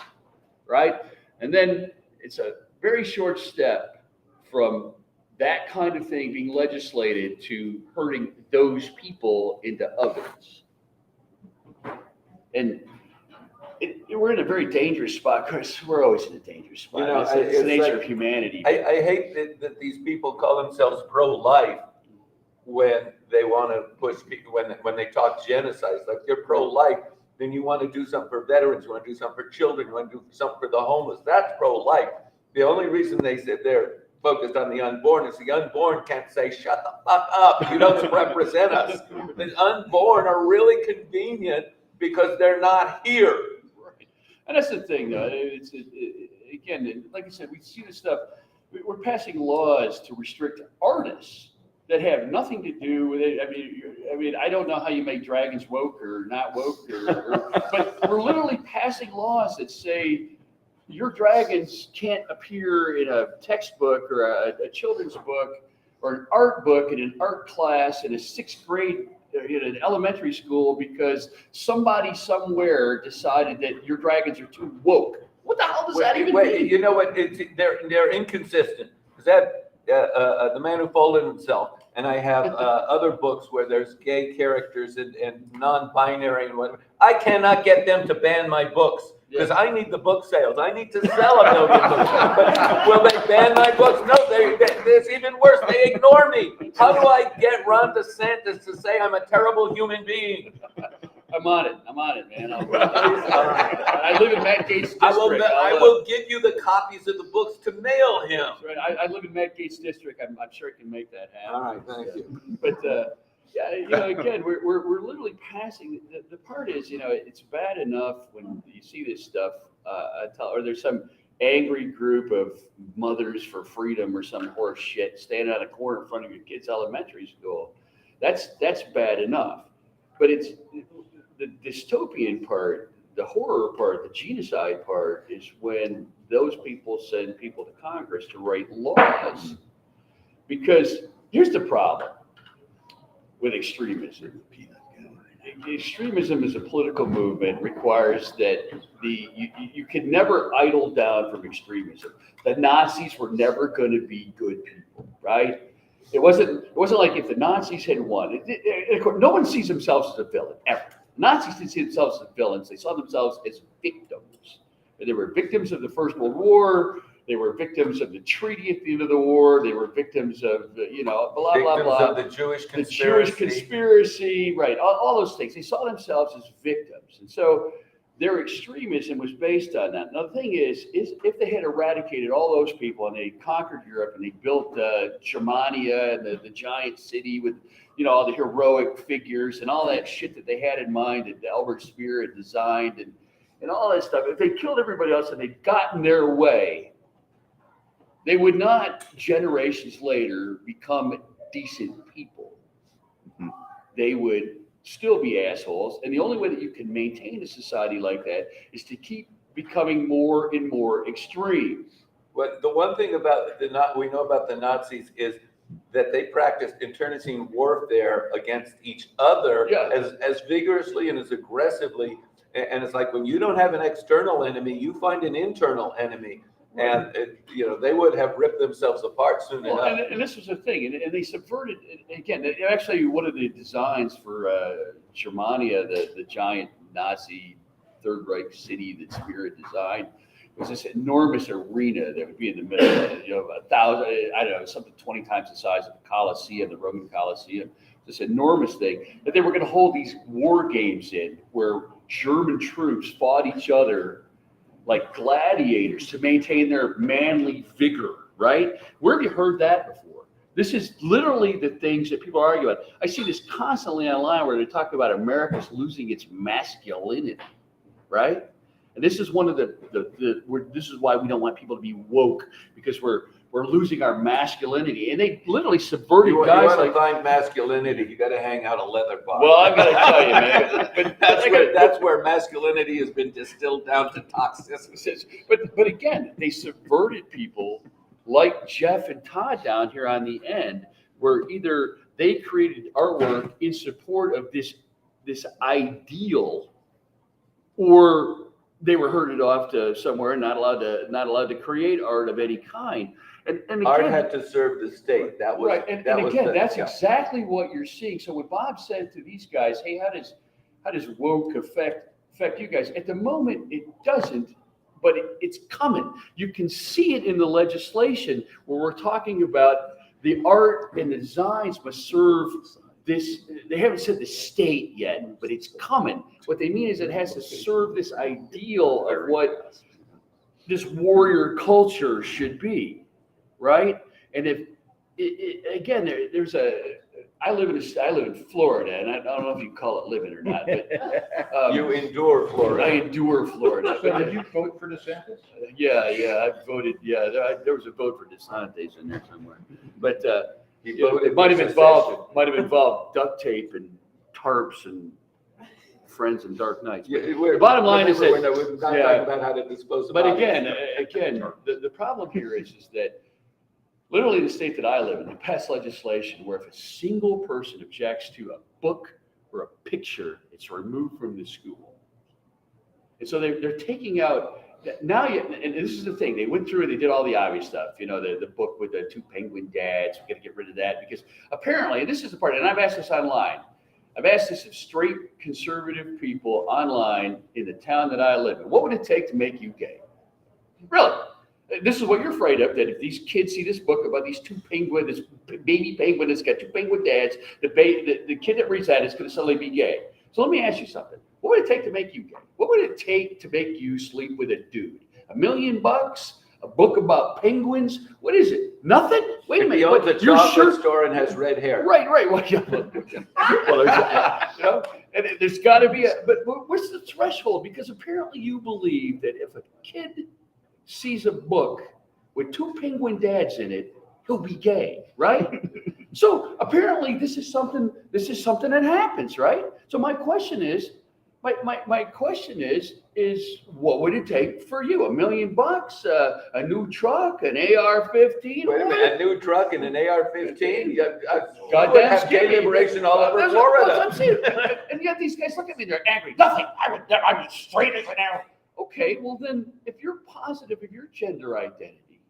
right? And then it's a very short step from that kind of thing being legislated to hurting those people into others. And we're in a very dangerous spot, Chris. We're always in a dangerous spot. It's the nature of humanity. I hate that these people call themselves pro-life when they want to push people, when they talk genocide. It's like you're pro-life, then you want to do something for veterans, you want to do something for children, you want to do something for the homeless. That's pro-life. The only reason they sit there focused on the unborn is the unborn can't say, shut the fuck up, you don't represent us. The unborn are really convenient because they're not here. Right. And that's the thing, though. Again, like I said, we see this stuff. We're passing laws to restrict artists that have nothing to do with it. I mean, I don't know how you make dragons woke or not woke, but we're literally passing laws that say your dragons can't appear in a textbook or a children's book or an art book in an art class in a sixth grade in an elementary school because somebody somewhere decided that your dragons are too woke. What the hell does that even mean? You know what? They're inconsistent. Is that The Man Who Folded Himself? And I have other books where there's gay characters and non-binary and whatever. I cannot get them to ban my books because I need the book sales. I need to sell 1 million books. But will they ban my books? No, it's even worse. They ignore me. How do I get Ron DeSantis to say I'm a terrible human being? I'm on it, man. I live in Matt Gates' district. I will give you the copies of the books to mail him. That's right. I live in Matt Gates' district. I'm sure I can make that happen. All right, thank you. But again, we're literally passing. The part is, it's bad enough when you see this stuff, or there's some angry group of mothers for freedom or some horse shit standing on a corner in front of your kid's elementary school. That's bad enough. But it's the dystopian part, the horror part, the genocide part is when those people send people to Congress to write laws. Because here's the problem with extremism. Extremism as a political movement requires that you can never idle down from extremism. The Nazis were never going to be good people, right? It wasn't like if the Nazis had won. No one sees themselves as a villain ever. Nazis didn't see themselves as villains. They saw themselves as victims. They were victims of the First World War. They were victims of the treaty at the end of the war. They were victims of, blah, blah, Victims blah. of the Jewish The conspiracy. Jewish conspiracy, right? All those things. They saw themselves as victims, and so their extremism was based on that. Now the thing is if they had eradicated all those people and they conquered Europe and they built Germania and the giant city with all the heroic figures and all that shit that they had in mind that Albert Speer had designed and all that stuff, if they killed everybody else and they'd gotten their way, they would not generations later become decent people. Mhm. They would still be assholes. And the only way that you can maintain a society like that is to keep becoming more and more extreme. But the one thing about we know about the Nazis is that they practiced internecine warfare against each other Yeah. as vigorously and as aggressively. And it's like when you don't have an external enemy, you find an internal enemy. And they would have ripped themselves apart soon Well, enough. and this was the thing, and they subverted, again, actually one of the designs for Germania, the giant Nazi Third Reich city that Speer had designed, was this enormous arena that would be in the middle of 1,000, I don't know, something 20 times the size of the Colosseum, the Roman Colosseum, this enormous thing that they were going to hold these war games in where German troops fought each other like gladiators to maintain their manly vigor, right? Where have you heard that before? This is literally the things that people argue about. I see this constantly online where they talk about America's losing its masculinity, right? And this is one of this is why we don't want people to be woke, because we're losing our masculinity. And they literally subverted You guys want like. to find masculinity, you got to hang out a leather box. Well, I've got to tell you, man. But that's where masculinity has been distilled down to toxicity. But again, they subverted people like Jeff and Todd down here on the end, where either they created artwork in support of this ideal, or they were herded off to somewhere and not allowed to create art of any kind. And again, Art had to serve the state. That was right. And was again, the- that's yeah. exactly what you're seeing. So when Bob said to these guys, "Hey, how does woke affect you guys?" At the moment, it doesn't, but it's coming. You can see it in the legislation where we're talking about the art and the designs must serve this. They haven't said the state yet, but it's coming. What they mean is it has to serve this ideal of what this warrior culture should be. Right, and if again, there's I live in Florida, and I don't know if you call it living or not, but You endure Florida. I endure Florida. So did you vote for DeSantis? Yeah, I voted. Yeah, there was a vote for DeSantis in there somewhere, but He voted it might have for involved duct tape and tarps and friends and dark nights. Yeah, The bottom line is that- we're not yeah. talking about how to dispose of But bodies. again, the problem here is that literally the state that I live in, they passed legislation where if a single person objects to a book or a picture, it's removed from the school. And so they're taking out now. And this is the thing. They went through and they did all the obvious stuff. The book with the two penguin dads. We got to get rid of that because apparently, and this is the part. And I've asked this online. I've asked this of straight conservative people online in the town that I live in. What would it take to make you gay? Really? This is what you're afraid of, that if these kids see this book about these two penguins, this baby penguin that's got two penguin dads, the kid that reads that is going to suddenly be gay. So let me ask you something. What would it take to make you gay? What would it take to make you sleep with a dude? $1 million? A book about penguins? What is it? Nothing? Wait a If minute. he owns a You're chocolate sure? store and has red hair. Right. Well, yeah. Well, and there's got to be but what's the threshold? Because apparently you believe that if a kid sees a book with two penguin dads in it, he'll be gay, right? So apparently this is something that happens, right? So my question is, what would it take for you? $1 million, a new truck, an AR-15? Wait a minute, a new truck and an AR-15? Goddamn would have skippy. gay liberation all over That's what Florida. I'm saying. And yet these guys look at me, they're angry. Nothing. I'm straight as an arrow. Okay, well then, if you're positive of your gender identity,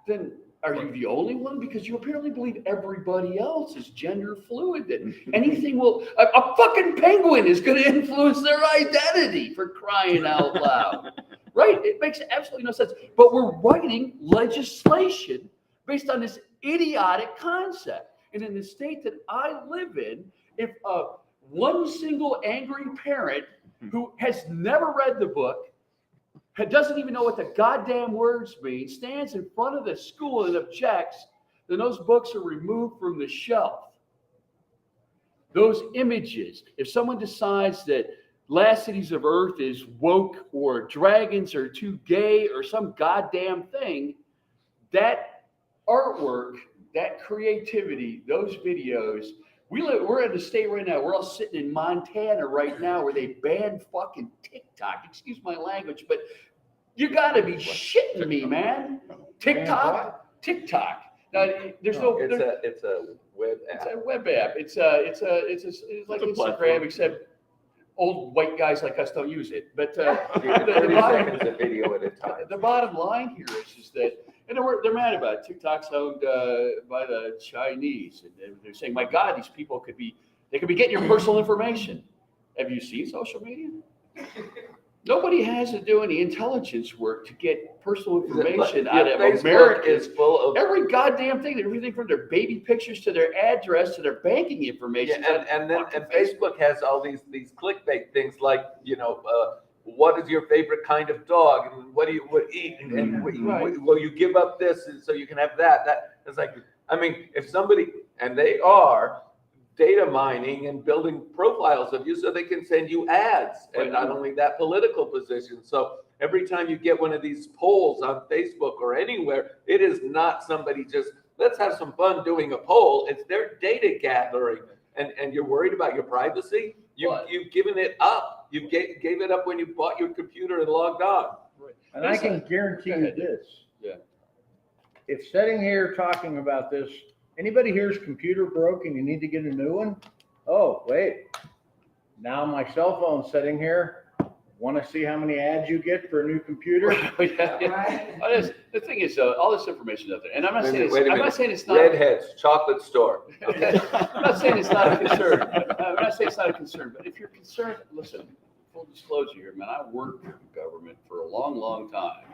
then are you the only one? Because you apparently believe everybody else is gender fluid. That anything a fucking penguin is going to influence their identity, for crying out loud, right? It makes absolutely no sense. But we're writing legislation based on this idiotic concept. And in the state that I live in, if one single angry parent who has never read the book, doesn't even know what the goddamn words mean, stands in front of the school and objects, then those books are removed from the shelf. Those images, if someone decides that Last Cities of Earth is woke or dragons are too gay or some goddamn thing, that artwork, that creativity, those videos, we're in the state right now. We're all sitting in Montana right now where they banned fucking TikTok. Excuse my language, but you gotta be shitting me, man. TikTok. Now, there's no. It's a web app. It's a web app. It's like Instagram, except old white guys like us don't use it. But 30 seconds of video at a time. the bottom line here is just that, and they're mad about it. TikTok's owned by the Chinese, and they're saying, "My God, these people could be getting your personal information." Have you seen social media? Nobody has to do any intelligence work to get personal information out of Facebook Americans. is full of Every goddamn thing, everything from their baby pictures to their address to their banking information. and Facebook has all these clickbait things like, what is your favorite kind of dog, and what do you eat, and will you give up this so you can have that? That it's like, I mean, if somebody, and they are data mining and building profiles of you so they can send you ads, and not only that, political positions. So every time you get one of these polls on Facebook or anywhere, it is not somebody just, let's have some fun doing a poll. It's their data gathering, and you're worried about your privacy. You've given it up. You gave it up when you bought your computer and logged on. Right. And I can guarantee you this. Yeah. If sitting here talking about this, anybody here's computer broke and you need to get a new one? Oh, wait. Now my cell phone's sitting here. Want to see how many ads you get for a new computer? The thing is, all this information out there, and I'm not saying it's not. Redheads, chocolate store. I'm not saying it's not a concern. I'm not saying it's not a concern, but if you're concerned, listen, full disclosure here, man, I worked in government for a long, long time.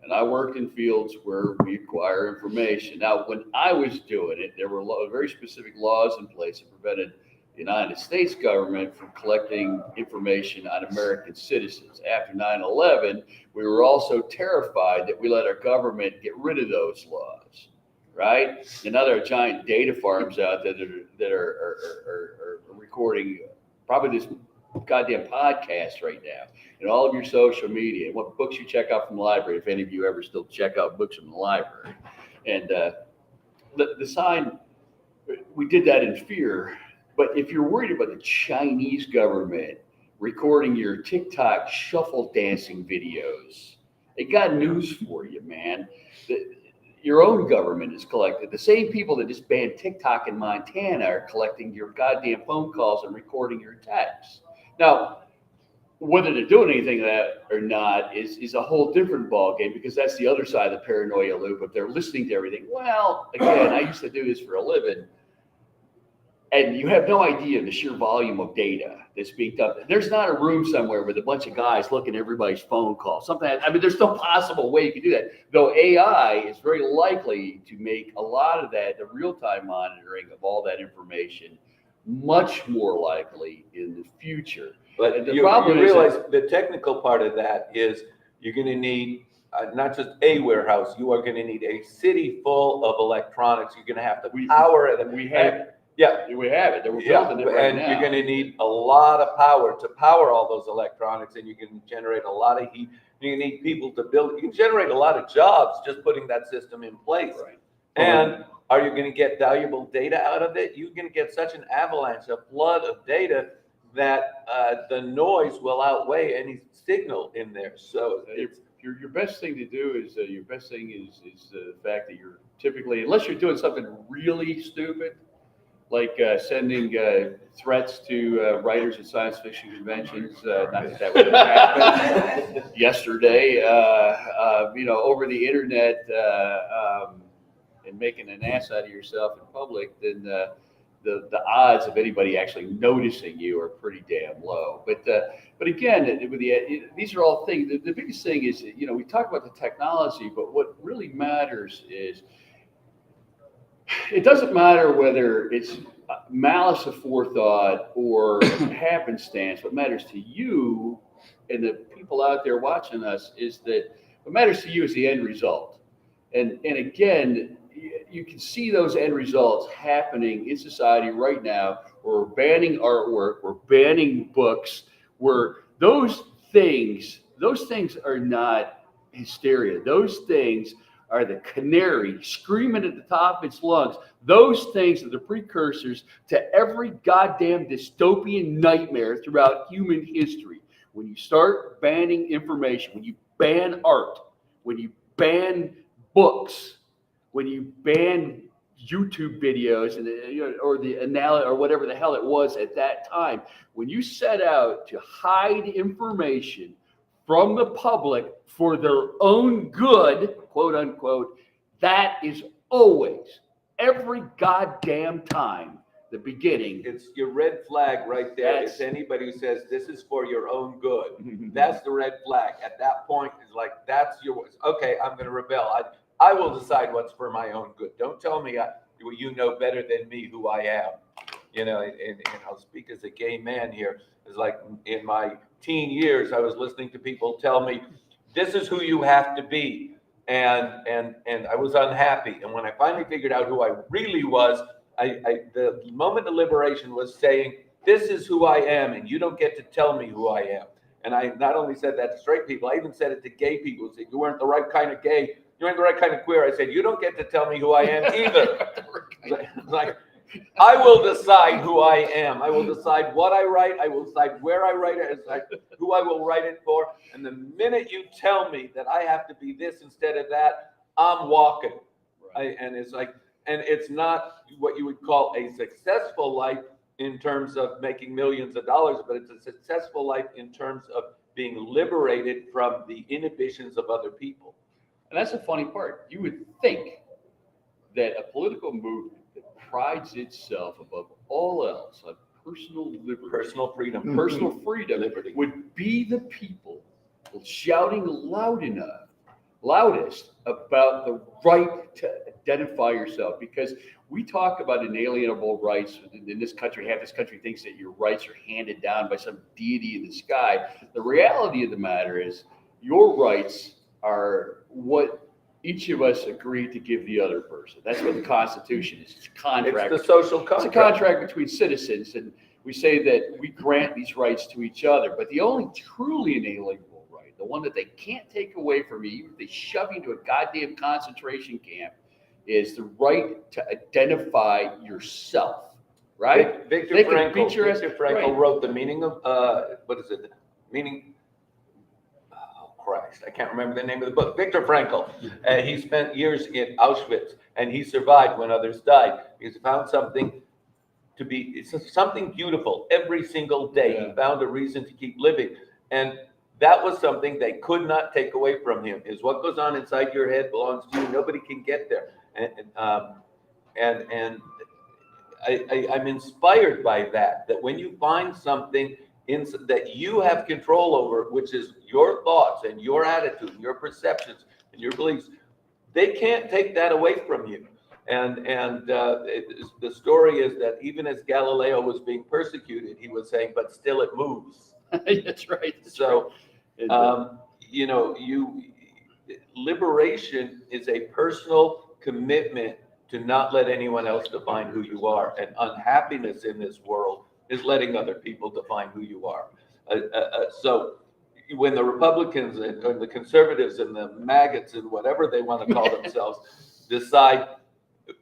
And I worked in fields where we acquire information. Now, when I was doing it, there were very specific laws in place that prevented the United States government from collecting information on American citizens. After 9/11, we were also terrified that we let our government get rid of those laws, right? And now there are giant data farms out there that are recording probably this goddamn podcast right now, and all of your social media, and what books you check out from the library, if any of you ever still check out books from the library. And the sign, we did that in fear. But if you're worried about the Chinese government recording your TikTok shuffle dancing videos, they got news for you, man. Your own government is collected. The same people that just banned TikTok in Montana are collecting your goddamn phone calls and recording your texts. Now, whether they're doing anything of that or not is a whole different ballgame, because that's the other side of the paranoia loop. If they're listening to everything, well, again, I used to do this for a living, and you have no idea the sheer volume of data that's being done. There's not a room somewhere with a bunch of guys looking at everybody's phone call. There's no possible way you could do that. Though AI is very likely to make a lot of that, the real-time monitoring of all that information, much more likely in the future. But the problem you realize the technical part of that is you're going to need not just a warehouse, you are going to need a city full of electronics. You're going to have to power it. We have it. Yeah. We have it. We're building it right now. And you're going to need a lot of power to power all those electronics, and you can generate a lot of heat. You need people to build. You can generate a lot of jobs just putting that system in place. Right. And are you going to get valuable data out of it? You're going to get such an avalanche, a flood of data, that the noise will outweigh any signal in there. So your best thing to do is the fact that you're typically, unless you're doing something really stupid, like sending threats to writers at science fiction conventions, not that would have happened yesterday, over the internet, and making an ass out of yourself in public, then the odds of anybody actually noticing you are pretty damn low. But again, these are all things. The biggest thing is, we talk about the technology, but what really matters is it doesn't matter whether it's malice aforethought or happenstance. What matters to you and the people out there watching us is that what matters to you is the end result. And again, you can see those end results happening in society right now. We're banning artwork, we're banning books, those things are not hysteria. Those things are the canary screaming at the top of its lungs. Those things are the precursors to every goddamn dystopian nightmare throughout human history. When you start banning information, when you ban art, when you ban books, when you ban YouTube videos or whatever the hell it was at that time, when you set out to hide information from the public for their own good, quote unquote, that is always, every goddamn time, the beginning. It's your red flag right there. It's anybody who says this is for your own good. That's the red flag. At that point, it's like, that's your, okay, I'm going to rebel. I will decide what's for my own good. Don't tell me you know better than me who I am. And I'll speak as a gay man here. It's like in my teen years, I was listening to people tell me, this is who you have to be. And I was unhappy. And when I finally figured out who I really was, the moment of liberation was saying, this is who I am, and you don't get to tell me who I am. And I not only said that to straight people, I even said it to gay people who said, you weren't the right kind of gay, you weren't the right kind of queer. I said, you don't get to tell me who I am either. Like, I will decide who I am. I will decide what I write. I will decide where I write it, who I will write it for. And the minute you tell me that I have to be this instead of that, I'm walking. Right. And it's not what you would call a successful life in terms of making millions of dollars, but it's a successful life in terms of being liberated from the inhibitions of other people. And that's the funny part. You would think that a political movement that prides itself above all else on personal liberty, Personal freedom. personal freedom, Liberty. would be the people shouting loudest about the right to identify yourself. Because we talk about inalienable rights in this country. Half this country thinks that your rights are handed down by some deity in the sky. The reality of the matter is your rights are what each of us agreed to give the other person. That's what the Constitution is. It's a contract. It's the social It's contract. a contract between citizens, and we say that we grant these rights to each other. But the only truly inalienable right, the one that they can't take away from you, even if they shove you into a goddamn concentration camp, is the right to identify yourself. Right? Victor They can beat Frankl. your ass. Victor Frankl Right. wrote the meaning of what is it? Meaning. Oh Christ! I can't remember the name of the book. Victor Frankl. He spent years in Auschwitz, and he survived when others died. He found something something beautiful every single day. Yeah. He found a reason to keep living, and that was something they could not take away from him. Is what goes on inside your head belongs to you. Nobody can get there. And I'm inspired by that when you find something that you have control over, which is your thoughts and your attitude, and your perceptions and your beliefs, they can't take that away from you. And the story is that even as Galileo was being persecuted, he was saying, but still it moves. That's right. That's So, right. liberation is a personal commitment to not let anyone else define who you are. And unhappiness in this world is letting other people define who you are. So when the Republicans and the conservatives and the maggots and whatever they want to call themselves decide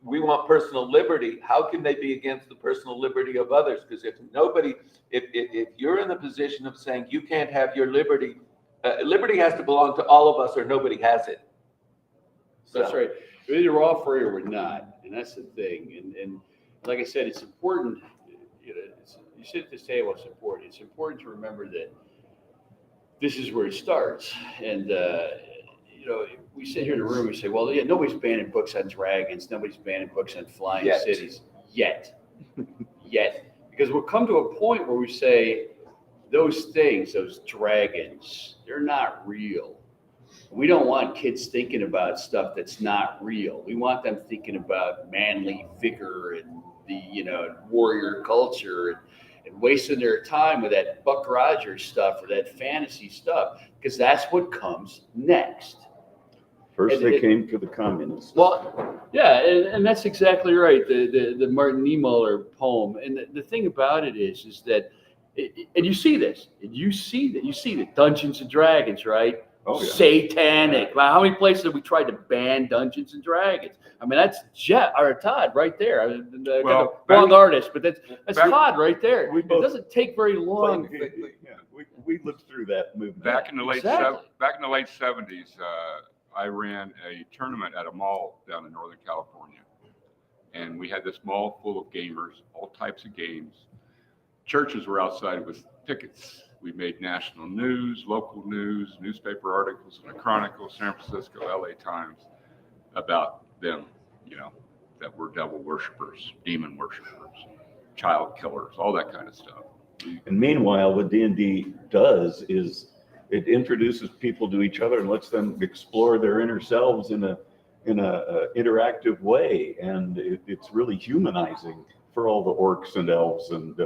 we want personal liberty, how can they be against the personal liberty of others? Because if you're in the position of saying you can't have your liberty, liberty has to belong to all of us or nobody has it. That's right. We're either all free or we're not, and that's the thing. And like I said, it's important. You sit at this table. It's important. It's important to remember that this is where it starts. And we sit here in the room. We say, "Well, yeah, nobody's banning books on dragons. Nobody's banning books on flying cities yet." yet, because we'll come to a point where we say those things, those dragons, they're not real. We don't want kids thinking about stuff that's not real. We want them thinking about manly vigor and the, warrior culture and wasting their time with that Buck Rogers stuff or that fantasy stuff, because that's what comes next. First they came to the communists. Well, yeah, and that's exactly right. The Martin Niemöller poem, and the thing about it is that, and you see this, you see the Dungeons and Dragons, right? Oh, yeah. Satanic. Wow, how many places have we tried to ban Dungeons and Dragons? I mean, that's Todd right there. Well, wrong artist, but that's back- Todd right there. We It both- doesn't take very long. Yeah, we lived through that movement. Back in the late Exactly. '70s, I ran a tournament at a mall down in Northern California, and we had this mall full of gamers, all types of games. Churches were outside with tickets. We made national news, local news, newspaper articles in the Chronicle, San Francisco, LA Times about them, that were devil worshipers, demon worshipers, child killers, all that kind of stuff. And meanwhile, what D&D does is it introduces people to each other and lets them explore their inner selves in a interactive way, and it's really humanizing for all the orcs and elves and.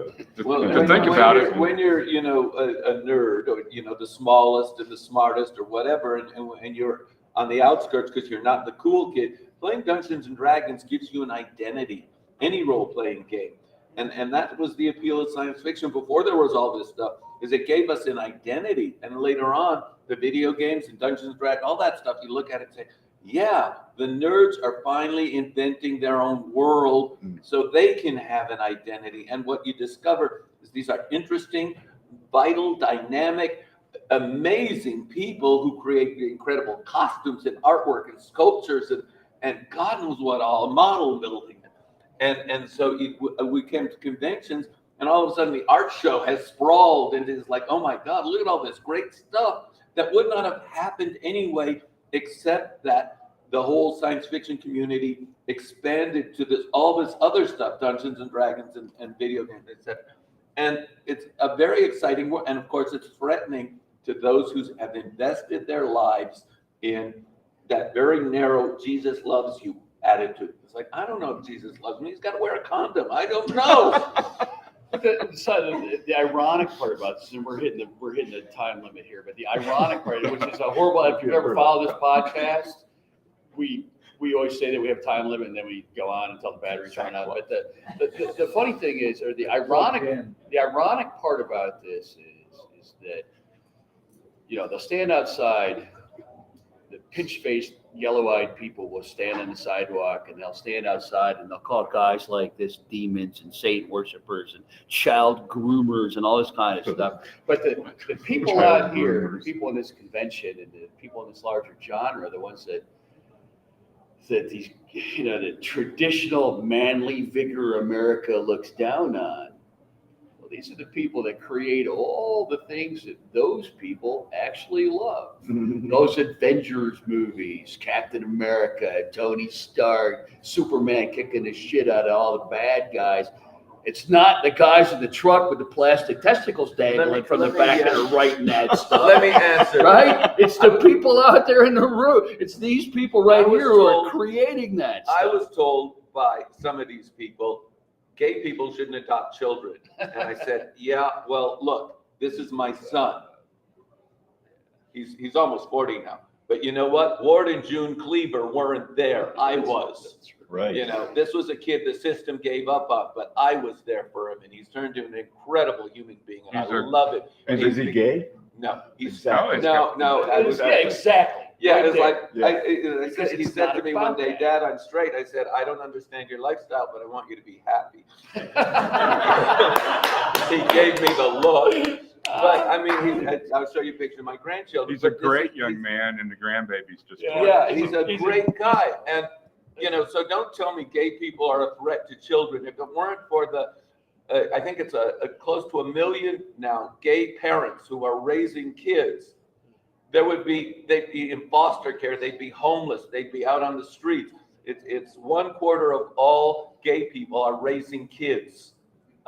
Well, To think about it, when you're a nerd, or the smallest and the smartest or whatever, and you're on the outskirts because you're not the cool kid, playing Dungeons and Dragons gives you an identity. Any role-playing game, and that was the appeal of science fiction before there was all this stuff. Is it gave us an identity, and later on, the video games and Dungeons and Dragons, all that stuff, you look at it and say, yeah, the nerds are finally inventing their own world so they can have an identity. And what you discover is these are interesting, vital, dynamic, amazing people who create incredible costumes and artwork and sculptures and God knows what all, model building. And so we came to conventions, and all of a sudden the art show has sprawled and it's like, oh my God, look at all this great stuff that would not have happened anyway, except that the whole science fiction community expanded to all this other stuff, Dungeons and Dragons and video games, etc. And it's a very exciting world. And of course, it's threatening to those who have invested their lives in that very narrow Jesus loves you attitude. It's like, I don't know if Jesus loves me. He's got to wear a condom. I don't know. But the ironic part about this, and we're hitting the time limit here, but the ironic part, which is a horrible, if you've ever followed this podcast, we always say that we have time limit and then we go on until the batteries run out. But the funny thing is, or the ironic part about this is that, they'll stand outside, the pinch-faced, yellow-eyed people will stand on the sidewalk, and they'll stand outside and they'll call guys like this demons and Satan worshipers and child groomers and all this kind of stuff. But the people out here, the people in this convention and the people in this larger genre, the ones that these, the traditional manly vigor America looks down on, well, these are the people that create all the things that those people actually love. Those Avengers movies, Captain America, Tony Stark, Superman kicking the shit out of all the bad guys. It's not the guys in the truck with the plastic testicles dangling from the back that are writing that stuff. Let me answer. Right? It's the people out there in the room. It's these people right here who are creating that stuff. I was told by some of these people, gay people shouldn't adopt children. And I said, yeah, well, look, this is my son. He's almost 40 now. But you know what? Ward and June Cleaver weren't there. I was. Right. This was a kid the system gave up on, but I was there for him, and he's turned into an incredible human being, and I love it. And is he gay? No, he's Exactly. no. Exactly. Yeah, Right it's there. like Because he it's said not to me one about day, that. Dad, I'm straight. I said, I don't understand your lifestyle, but I want you to be happy. He gave me the look. But I mean, I'll show you a picture of my grandchildren. He's a great young man, and the grandbaby's just. Yeah, he's a great guy. And, so don't tell me gay people are a threat to children. If it weren't for I think it's close to 1 million now gay parents who are raising kids, they'd be in foster care, they'd be homeless, they'd be out on the streets. It's 1/4 of all gay people are raising kids.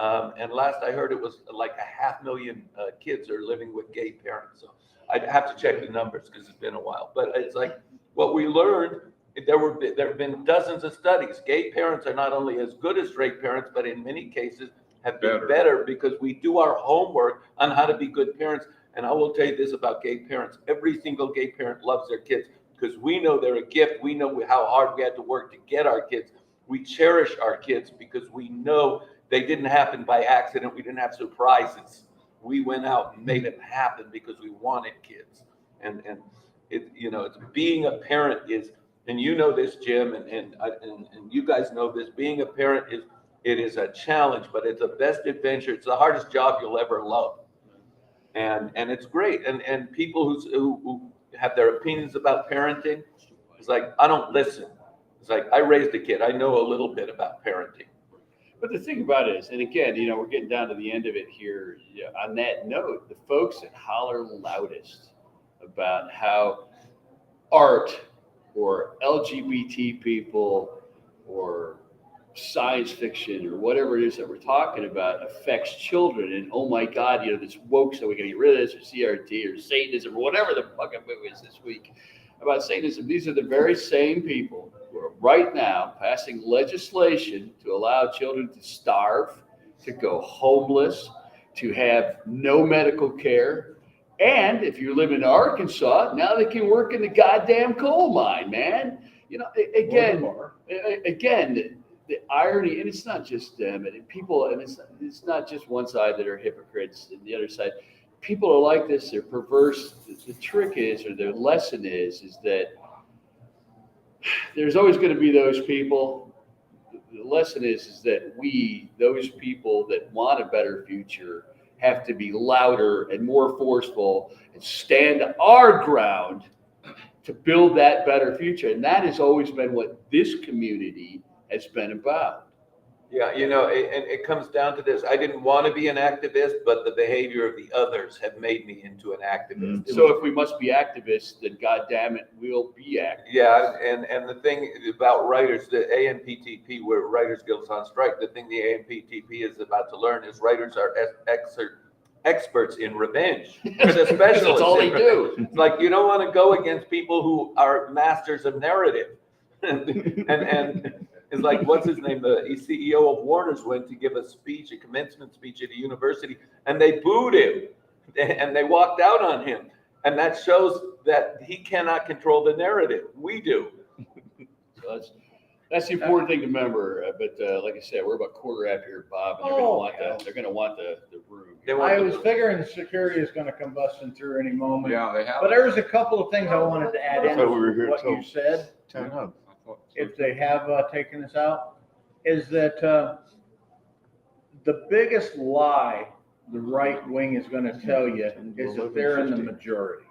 And last I heard, it was like 500,000 kids are living with gay parents. So I'd have to check the numbers because it's been a while. But it's like what we learned, there have been dozens of studies. Gay parents are not only as good as straight parents, but in many cases have been better because we do our homework on how to be good parents. And I will tell you this about gay parents. Every single gay parent loves their kids because we know they're a gift. We know how hard we had to work to get our kids. We cherish our kids because we know they didn't happen by accident. We didn't have surprises. We went out and made it happen because we wanted kids. And it, you know, it's being a parent is, and you know this, Jim, and you guys know this, being a parent is a challenge, but it's the best adventure. It's the hardest job you'll ever love. And it's great. And people who have their opinions about parenting, it's like, I don't listen. It's like, I raised a kid. I know a little bit about parenting. But the thing about it is, and again, you know, we're getting down to the end of it here. Yeah, on that note, the folks that holler loudest about how art or LGBT people or science fiction or whatever it is that we're talking about affects children, and oh my God, you know, this woke, so we're gonna get rid of this, or CRT or Satanism or whatever the fucking movie is this week about Satanism. These are the very same people who are right now passing legislation to allow children to starve, to go homeless, to have no medical care. And if you live in Arkansas, now they can work in the goddamn coal mine, man. You know, again, the irony, and it's not just them, and people, and it's not just one side that are hypocrites and the other side. People are like this, they're perverse. The trick is, or their lesson is that there's always going to be those people. The lesson is that we, those people that want a better future, have to be louder and more forceful and stand our ground to build that better future. And that has always been what this community has been about. Yeah, you know, and it comes down to this. I didn't want to be an activist, but the behavior of the others have made me into an activist. So if we must be activists, then God damn it, we'll be activists. Yeah, and the thing about writers, the ANPTP, where Writers Guild's on strike, the thing the ANPTP is about to learn is writers are experts in revenge. They're specialists. That's all they do. It's like, you don't want to go against people who are masters of narrative. and it's like, what's his name? The CEO of Warner's went to give a speech, a commencement speech at a university, and they booed him and they walked out on him. And that shows that he cannot control the narrative. We do. So that's the important thing to remember. But like I said, we're about quarter after here, Bob, and they're going to want the room. I was figuring the security is going to come busting through any moment. Yeah, they have. But there was a couple of things I wanted to add in thought we were here what till you said. 10 up. If they have taken this out, is that the biggest lie the right wing is going to tell you is that they're in the majority.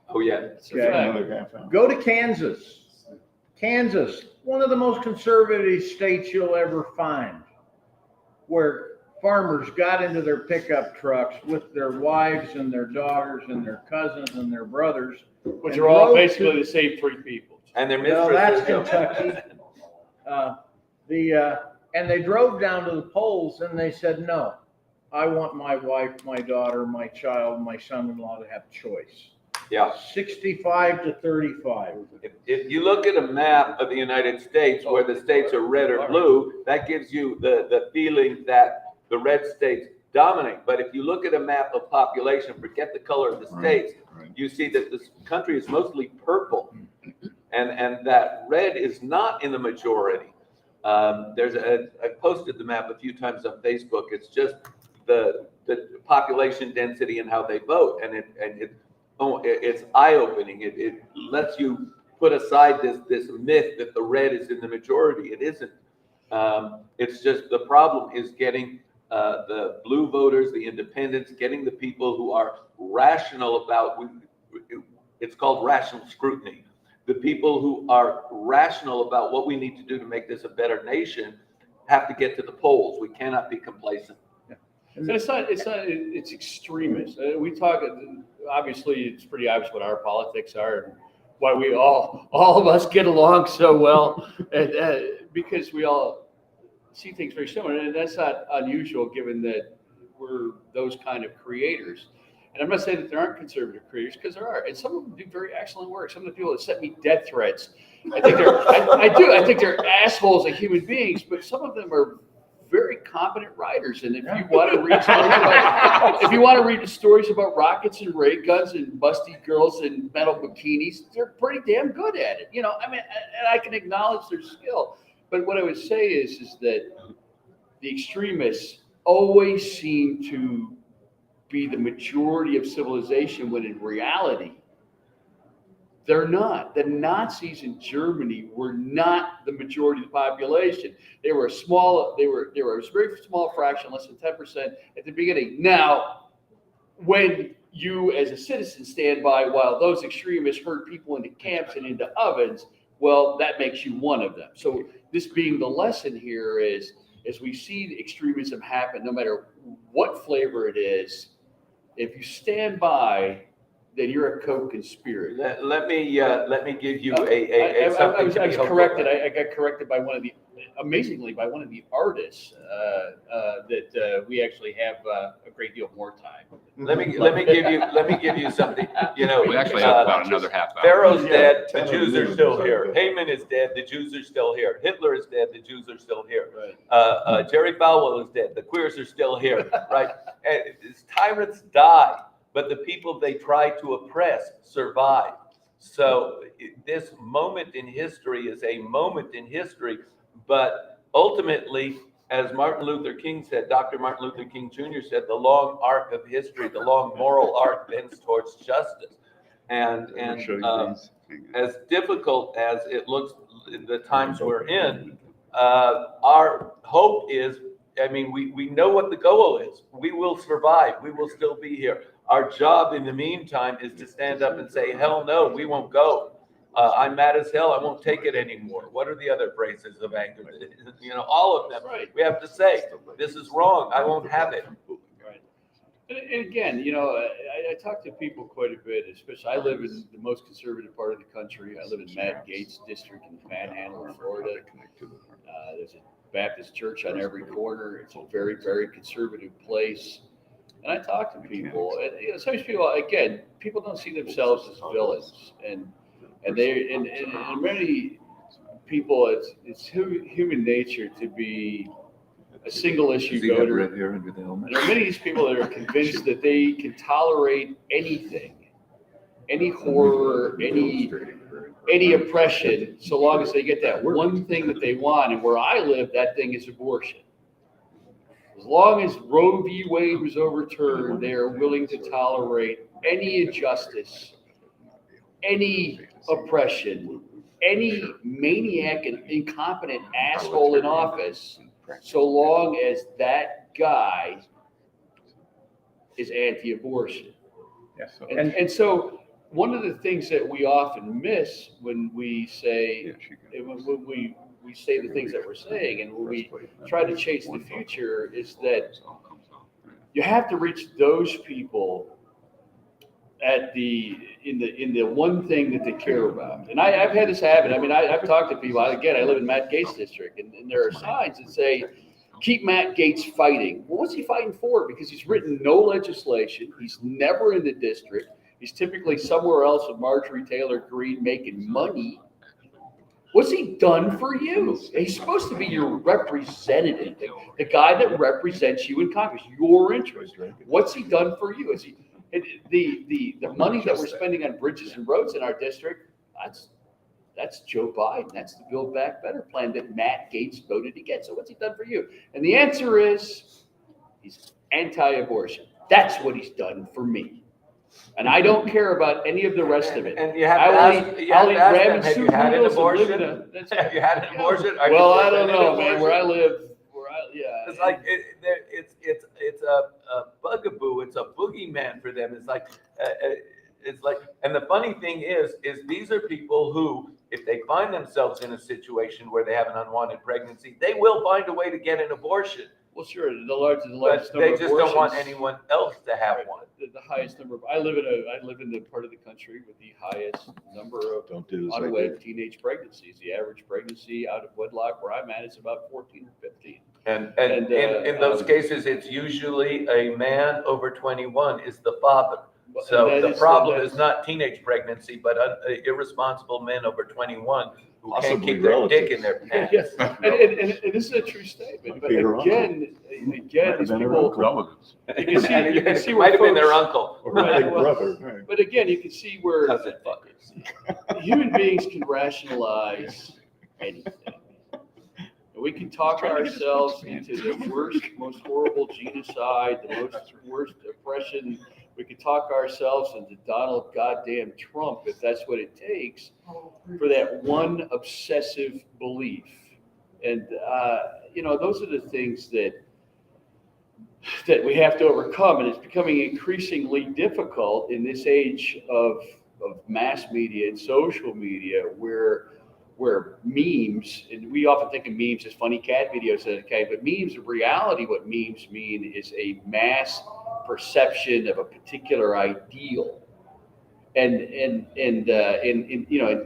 Oh, yeah. It's a fact. Another half hour. Go to Kansas. Kansas, one of the most conservative states you'll ever find, where farmers got into their pickup trucks with their wives and their daughters and their cousins and their brothers. Which are all basically the same three people. And their No, mistresses. that's Kentucky. And they drove down to the polls and they said, no, I want my wife, my daughter, my child, my son-in-law to have choice. Yeah. 65 to 35. If you look at a map of the United States where the states are red or blue, that gives you the feeling that the red states dominate. But if you look at a map of population, forget the color of the states, you see that this country is mostly purple. And that red is not in the majority. I posted the map a few times on Facebook. It's just the population density and how they vote. And it's eye-opening. It lets you put aside this myth that the red is in the majority. It isn't. It's just the problem is getting the blue voters, the independents, getting the people who are rational about, it's called rational scrutiny. The people who are rational about what we need to do to make this a better nation have to get to the polls. We cannot be complacent. And it's extremist. We talk, obviously, it's pretty obvious what our politics are and why we all of us get along so well. And because we all see things very similar, and that's not unusual given that we're those kind of creators. And I'm not saying that there aren't conservative creators, because there are, and some of them do very excellent work. Some of the people that sent me death threats, I think I think they're assholes as human beings, but some of them are very competent writers. And if you want to read stories about, if you want to read the stories about rockets and ray guns and busty girls in metal bikinis, they're pretty damn good at it. I mean, and I can acknowledge their skill. But what I would say is that the extremists always seem to be the majority of civilization, when in reality, they're not. The Nazis in Germany were not the majority of the population. They were they were a very small fraction, less than 10% at the beginning. Now, when you as a citizen stand by while those extremists herd people into camps and into ovens, well, that makes you one of them. So this being the lesson here is, as we see the extremism happen, no matter what flavor it is, if you stand by, then you're a co-conspirator. Let me give you I something was to be hopeful corrected. about. I got corrected by amazingly by one of the artists that we actually have a great deal more time. Let me give you something. We actually have about another half hour. Pharaoh's dead, the Jews are still here. Haman is dead, the Jews are still here. Hitler is dead, the Jews are still here. Right. Jerry Falwell is dead, the queers are still here. Right? And tyrants die, but the people they try to oppress survive. So this moment in history is a moment in history, but ultimately, as Martin Luther King said, Dr. Martin Luther King Jr. said, the long arc of history, the long moral arc bends towards justice. And as difficult as it looks in the times we're in, our hope is, I mean, we know what the goal is. We will survive. We will still be here. Our job in the meantime is to stand up and say, hell no, we won't go. I'm mad as hell. I won't take it anymore. What are the other phrases of anger? All of them. Right. We have to say, this is wrong. I won't have it. Right. And again, I talk to people quite a bit, especially I live in the most conservative part of the country. I live in Matt Gaetz district in the Panhandle of Florida. There's a Baptist church on every corner. It's a very, very conservative place. And I talk to people, and some people, again, people don't see themselves as villains, and many people, it's human nature to be a single issue voter. And there are many of these people that are convinced that they can tolerate anything, any horror, any oppression, so long as they get that one thing that they want. And where I live, that thing is abortion. As long as Roe v. Wade was overturned, they are willing to tolerate any injustice, any oppression, any maniac and incompetent asshole in office, so long as that guy is anti-abortion. And so one of the things that we often miss when we say, when we say the things that we're saying, and when we try to chase the future, is that you have to reach those people in the one thing that they care about. And I've had this habit. I mean, I've talked to people. Again, I live in Matt Gaetz district, and there are signs that say, "Keep Matt Gaetz fighting." Well, what's he fighting for? Because he's written no legislation. He's never in the district. He's typically somewhere else with Marjorie Taylor Greene making money. What's he done for you? He's supposed to be your representative, the guy that represents you in Congress, your interest. What's he done for you? Is he the money that we're spending on bridges and roads in our district? That's Joe Biden. That's the Build Back Better plan that Matt Gaetz voted against. So what's he done for you? And the answer is he's anti-abortion. That's what he's done for me. And I don't care about any of the rest of it. And you have to ask them, have you had an abortion? Have you had an abortion? Well, I don't know, man. Where I live, it's like it's a bugaboo. It's a boogeyman for them. It's like, and the funny thing is these are people who, if they find themselves in a situation where they have an unwanted pregnancy, they will find a way to get an abortion. Well, sure, the largest but they just don't want anyone else to have one. The highest number. I live in the part of the country with the highest number of unwed teenage pregnancies. The average pregnancy out of wedlock where I'm at is about 14 or 15. And And, in those cases, it's usually a man over 21 is the father. And So that the is- problem that's- is not teenage pregnancy, but irresponsible men over 21 who can't Possibly keep their dick in relatives. their pants. Yes, and this is a true statement, Might but be your again, Might have these been her people, uncle. Relatives. you can see, And you can see it where might have been their folks, uncle. Or Right, big well- brother. but again, you can see where Cousin fuckers. human beings can rationalize anything. And we can talk Trying to get as much ourselves advantage. into the worst, most horrible genocide, the worst oppression. We can talk ourselves into Donald goddamn Trump if that's what it takes for that one obsessive belief. And, those are the things that we have to overcome. And it's becoming increasingly difficult in this age of mass media and social media where memes, and we often think of memes as funny cat videos, okay, but memes, in reality, what memes mean is a mass perception of a particular ideal. And in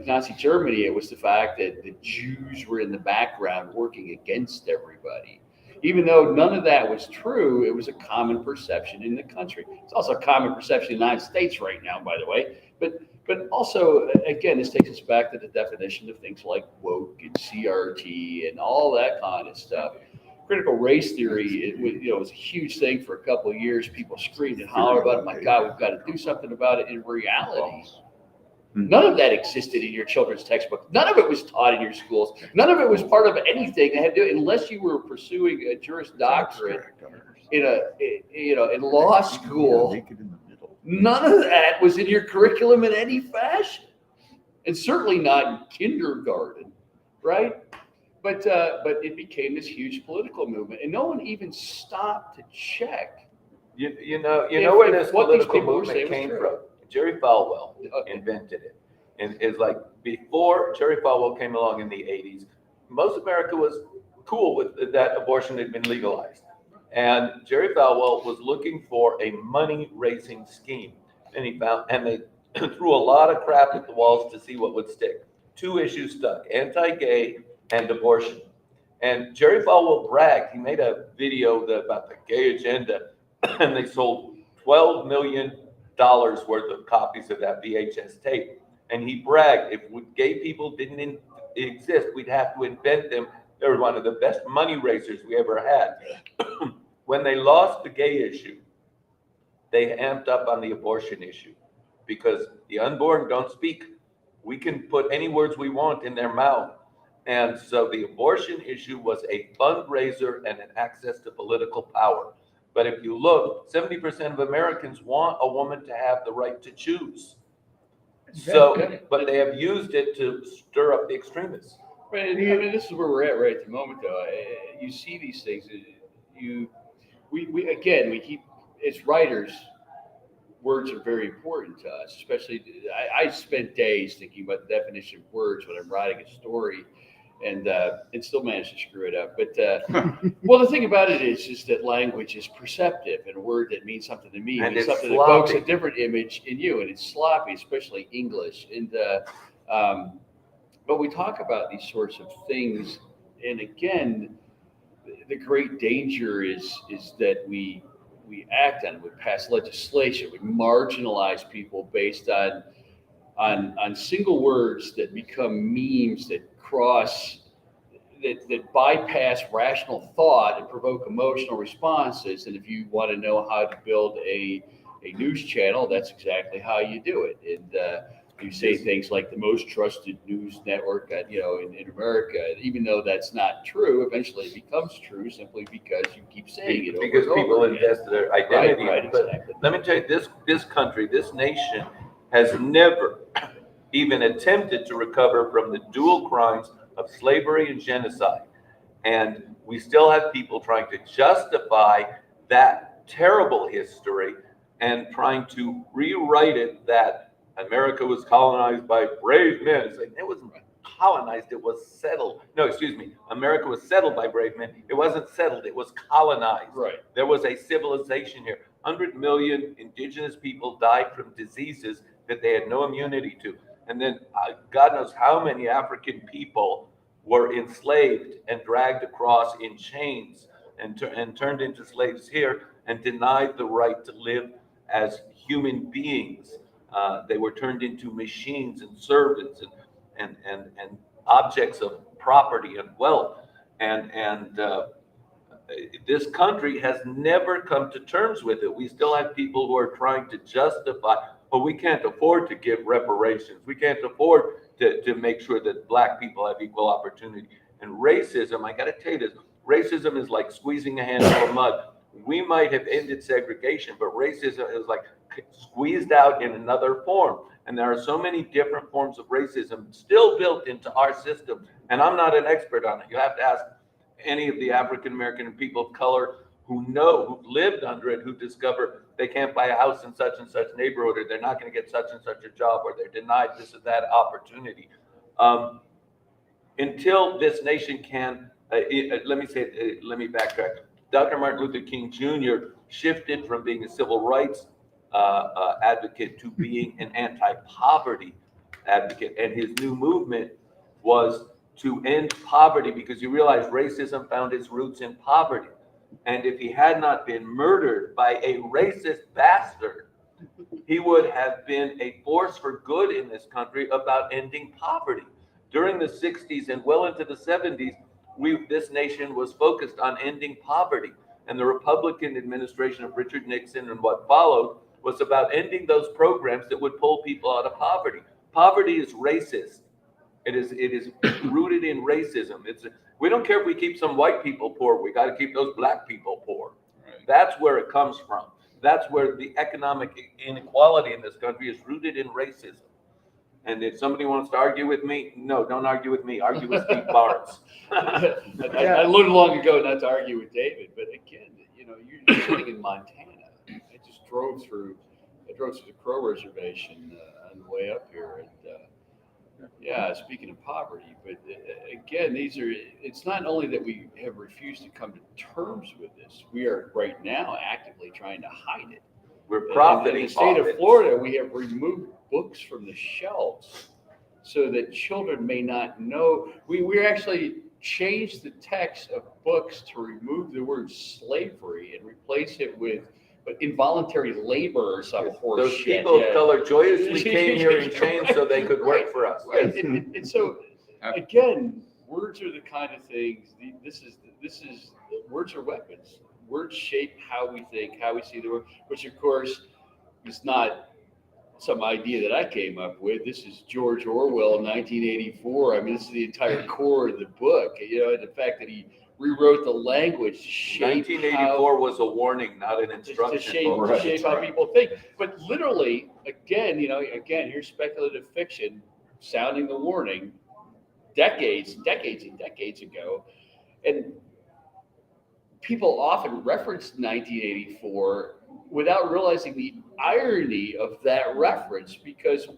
Nazi Germany, it was the fact that the Jews were in the background working against everybody. Even though none of that was true, it was a common perception in the country. It's also a common perception in the United States right now, by the way. But also, again, this takes us back to the definition of things like woke and CRT and all that kind of stuff. Critical race theory, was a huge thing for a couple of years. People screamed and hollered about it. My God, we've got to do something about it. In reality, none of that existed in your children's textbook. None of it was taught in your schools. None of it was part of anything that had to do, unless you were pursuing a Juris Doctorate in law school. None of that was in your curriculum in any fashion, and certainly not in kindergarten, right? But it became this huge political movement, and no one even stopped to check. You know If where this what these political people were saying movement was came true. from? Jerry Falwell Okay. invented it. And it's like before Jerry Falwell came along in the 80s, most America was cool with that abortion had been legalized. And Jerry Falwell was looking for a money-raising scheme. And they threw a lot of crap at the walls to see what would stick. Two issues stuck: anti-gay and abortion. And Jerry Falwell bragged. He made a video about the gay agenda, and they sold $12 million worth of copies of that VHS tape. And he bragged, if gay people didn't exist, we'd have to invent them. They were one of the best money raisers we ever had. When they lost the gay issue, they amped up on the abortion issue because the unborn don't speak. We can put any words we want in their mouth. And so the abortion issue was a fundraiser and an access to political power. But if you look, 70% of Americans want a woman to have the right to choose. So, but they have used it to stir up the extremists. Right, I mean, this is where we're at right at the moment, though. You see these things. We keep, as writers, words are very important to us. Especially, I spend days thinking about the definition of words when I'm writing a story, and still manage to screw it up. But well, the thing about it is that language is perceptive, and a word that means something to me And means it's something that evokes a sloppy. different image in you, and it's sloppy, especially English. But we talk about these sorts of things, and again, the great danger is that we act on it. We pass legislation. We marginalize people based on single words that become memes that bypass rational thought and provoke emotional responses. And if you want to know how to build a news channel, that's exactly how you do it. And you say things like the most trusted news network, in America, even though that's not true. Eventually, it becomes true simply because you keep saying it. Because over and people over again. invest their identity. Right, But exactly. let me tell you, this country, this nation has never even attempted to recover from the dual crimes of slavery and genocide. And we still have people trying to justify that terrible history and trying to rewrite it that America was colonized by brave men. It's like, it wasn't colonized, it was settled. No, excuse me. America was settled by brave men. It wasn't settled, it was colonized. Right. There was a civilization here. 100 million indigenous people died from diseases that they had no immunity to. And then God knows how many African people were enslaved and dragged across in chains and turned into slaves here and denied the right to live as human beings. They were turned into machines and servants and objects of property and wealth. And this country has never come to terms with it. We still have people who are trying to justify, well, we can't afford to give reparations. We can't afford to make sure that black people have equal opportunity. And racism, I got to tell you this, racism is like squeezing a handful of mud. We might have ended segregation, but racism is like squeezed out in another form. And there are so many different forms of racism still built into our system. And I'm not an expert on it. You have to ask any of the African American and people of color who know, who've lived under it, who discover they can't buy a house in such and such neighborhood, or they're not going to get such and such a job, or they're denied this or that opportunity. Until this nation can, let me backtrack. Dr. Martin Luther King Jr. shifted from being a civil rights advocate to being an anti-poverty advocate. And his new movement was to end poverty, because he realized racism found its roots in poverty. And if he had not been murdered by a racist bastard, he would have been a force for good in this country about ending poverty. During the 60s and well into the 70s, this nation was focused on ending poverty. And the Republican administration of Richard Nixon and what followed was about ending those programs that would pull people out of poverty. Poverty is racist. It is rooted in racism. We don't care if we keep some white people poor. We got to keep those black people poor. Right. That's where it comes from. That's where the economic inequality in this country is rooted in racism. And if somebody wants to argue with me, no, don't argue with me. Argue with Steve Barnes. I learned long ago not to argue with David, but again, you're sitting in Montana. I drove through the Crow Reservation on the way up here, and speaking of poverty, but again, it's not only that we have refused to come to terms with this, we are right now actively trying to hide it. We're profiting. In the state of Florida, we have removed books from the shelves so that children may not know. We actually changed the text of books to remove the word slavery and replace it with involuntary labor or some horse Those shit. people of color joyously came here in chains so they could work for us. Right. And so, again, words are the kind of things. This is words are weapons. Words shape how we think, how we see the world, which of course is not some idea that I came up with. This is George Orwell, 1984. I mean, this is the entire core of the book. The fact that he rewrote the language to shape 1984 was a warning, not an instruction. To shape how people think. But literally, again, here's speculative fiction sounding the warning decades and decades ago. And people often reference 1984 without realizing the irony of that reference, because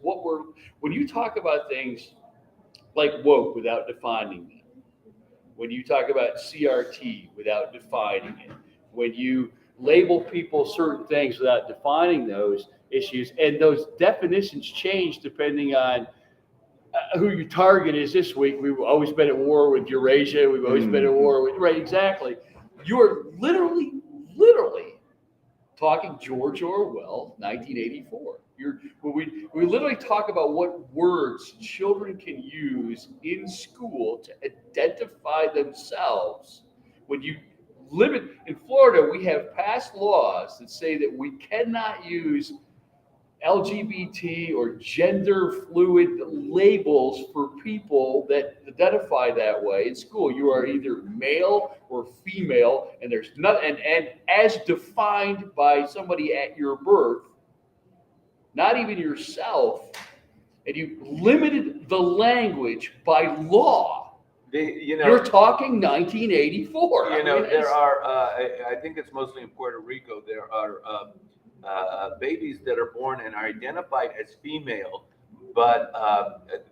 when you talk about things like woke without defining them, when you talk about CRT without defining it, when you label people certain things without defining those issues, and those definitions change depending on who your target is this week. We've always been at war with Eurasia. We've always been at war with, right, exactly. You're literally talking George Orwell, 1984. We literally talk about what words children can use in school to identify themselves. When you limit, in Florida, we have passed laws that say that we cannot use LGBT or gender fluid labels for people that identify that way in school. You are either male or female, and there's not, and as defined by somebody at your birth, not even yourself, and you limited the language by law. You're talking 1984. There are, I think it's mostly in Puerto Rico, there are babies that are born and are identified as female, but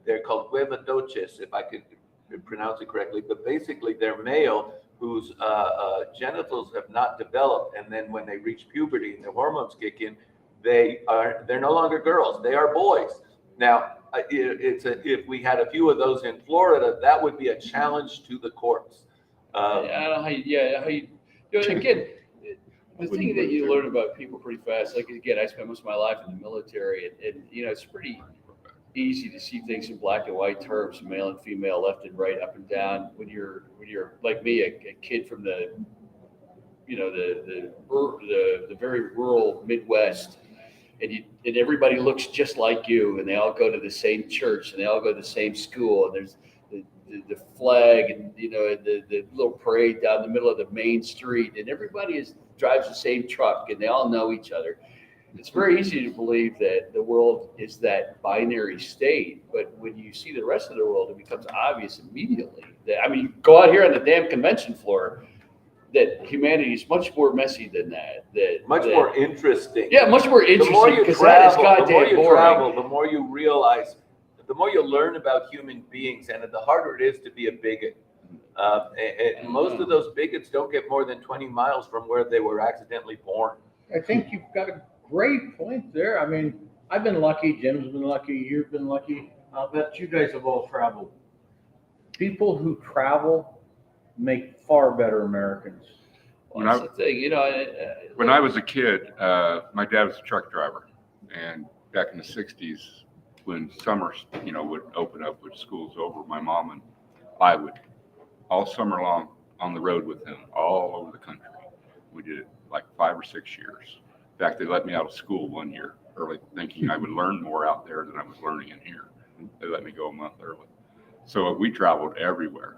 they're called huevadoches, if I could pronounce it correctly. But basically, they're male whose genitals have not developed, and then when they reach puberty and their hormones kick in, they're no longer girls; they are boys. Now, if we had a few of those in Florida, that would be a challenge to the courts. I don't know how Again, the thing that you learn about people pretty fast, like again, I spent most of my life in the military, and it's pretty easy to see things in black and white terms, male and female, left and right, up and down. When you're like me, a kid from the the very rural Midwest, and everybody looks just like you, and they all go to the same church, and they all go to the same school, and there's the flag, and the little parade down the middle of the main street, and everybody drives the same truck, and they all know each other. It's very easy to believe that the world is that binary state, but when you see the rest of the world, it becomes obvious immediately that, I mean, you go out here on the damn convention floor, that humanity is much more messy than that. Much more interesting. Yeah, much more The more interesting, you because that is travel, goddamn boring. the more you realize, the more you learn about human beings, and the harder it is to be a bigot. And most of those bigots don't get more than 20 miles from where they were accidentally born. I think you've got a great point there. I mean, I've been lucky, Jim's been lucky, you've been lucky. I'll bet you guys have all traveled. People who travel make far better Americans. Well, that's the thing, When I was a kid, my dad was a truck driver, and back in the '60s, when summers, would open up with schools over, my mom and I would all summer long on the road with him, all over the country. We did it like 5 or 6 years. In fact, they let me out of school one year early, thinking I would learn more out there than I was learning in here. They let me go a month early. So we traveled everywhere.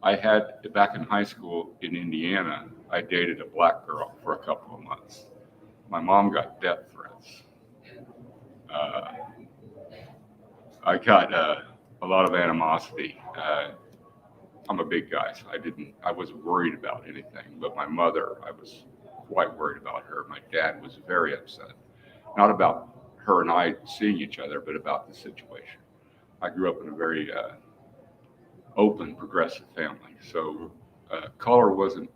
I had, back in high school in Indiana, I dated a black girl for a couple of months. My mom got death threats. I got a lot of animosity. I'm a big guy, so I wasn't worried about anything, but my mother, I was quite worried about her. My dad was very upset, not about her and I seeing each other, but about the situation. I grew up in a very open, progressive family, so color wasn't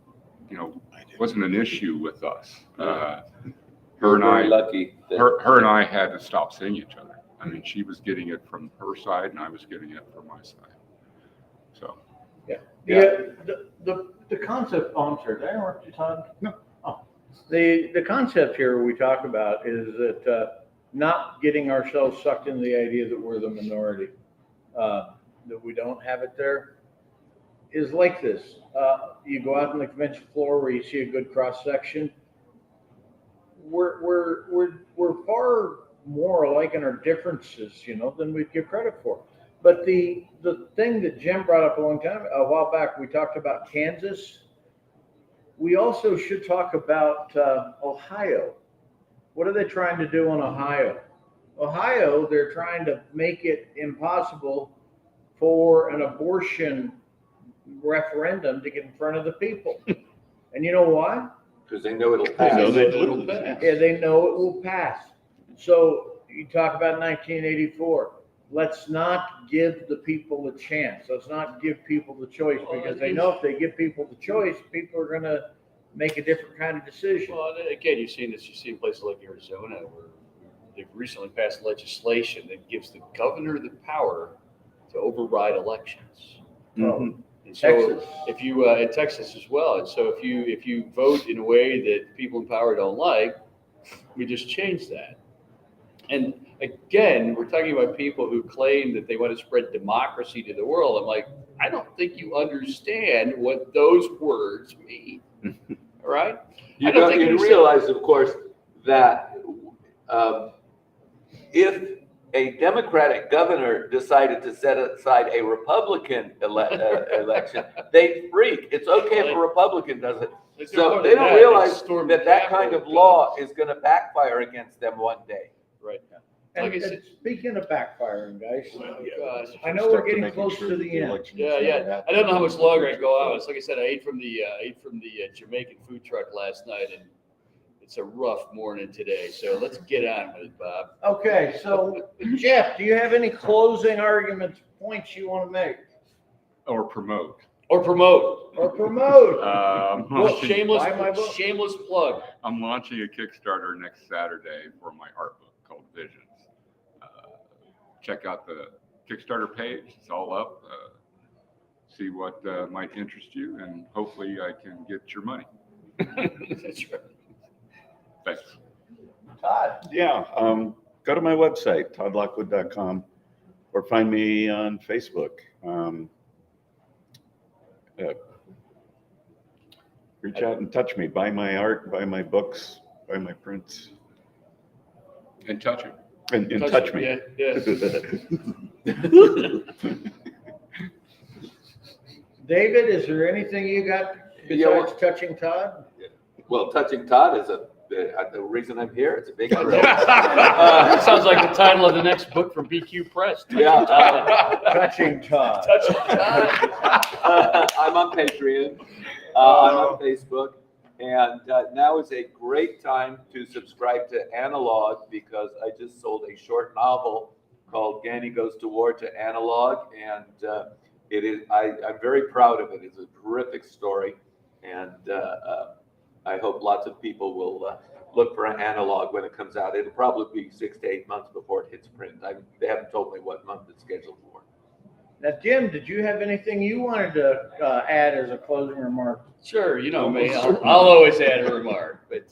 an issue with us. Her and I, lucky. her and I had to stop seeing each other. I mean, she was getting it from her side, and I was getting it from my side. So. The concept, I'm sorry, did I interrupt you, Todd? No. Oh. The concept here we talk about is that not getting ourselves sucked into the idea that we're the minority, that we don't have it there, is like this. You go out on the convention floor where you see a good cross section. We're far more alike in our differences, than we give credit for. But the thing that Jim brought up a while back, we talked about Kansas. We also should talk about Ohio. What are they trying to do in Ohio? Ohio, they're trying to make it impossible for an abortion referendum to get in front of the people. And you know why? Because they know it'll pass. Yeah, they know it will pass. So you talk about 1984. Let's not give the people a chance. Let's not give people the choice, because they know if they give people the choice, people are going to make a different kind of decision. Well, again, you've seen this. You see in places like Arizona, where they've recently passed legislation that gives the governor the power to override elections. Mm-hmm. And so Texas. if you in Texas as well, and so if you vote in a way that people in power don't like, we just change that. And again, we're talking about people who claim that they want to spread democracy to the world. I'm like, I don't think you understand what those words mean. All right? You realize, of course, that if a Democratic governor decided to set aside a Republican election, they'd freak. It's okay if a Republican does it. So they don't realize that kind of law is going to backfire against them one day. Right. And, Like I said, and speaking of backfiring, guys, gosh. I know we're getting close to the end. Yeah. I don't know how much longer I can go on. It's like I said, I ate from the Jamaican food truck last night, and it's a rough morning today. So let's get on with it, Bob. Okay, so Jeff, do you have any closing arguments, points you want to make? Or promote. Or promote. Or promote? I'm Well, launching, shameless plug. I'm launching a Kickstarter next Saturday for my art book called Visions. Check out the Kickstarter page. It's all up. see what might interest you, and hopefully I can get your money. That's right. Thanks. Todd. Yeah, go to my website, toddlockwood.com, or find me on Facebook. Reach out and touch me. Buy my art, buy my books, buy my prints, And touch it. and touch me. Yeah. David, is there anything you got besides touching Todd? Well, touching Todd is the reason I'm here. It's a big thrill. That sounds like the title of the next book from BQ Press. Yeah. Touching Todd. Touching Todd. I'm on Patreon. I'm on Facebook. And now is a great time to subscribe to Analog, because I just sold a short novel called Ganny Goes to War to Analog. And it is, I'm very proud of it. It's a terrific story. And I hope lots of people will look for an Analog when it comes out. It'll probably be 6 to 8 months before it hits print. They haven't told me what month it's scheduled for. Now, Jim, did you have anything you wanted to add as a closing remark? Sure, you know me, I'll always add a remark, but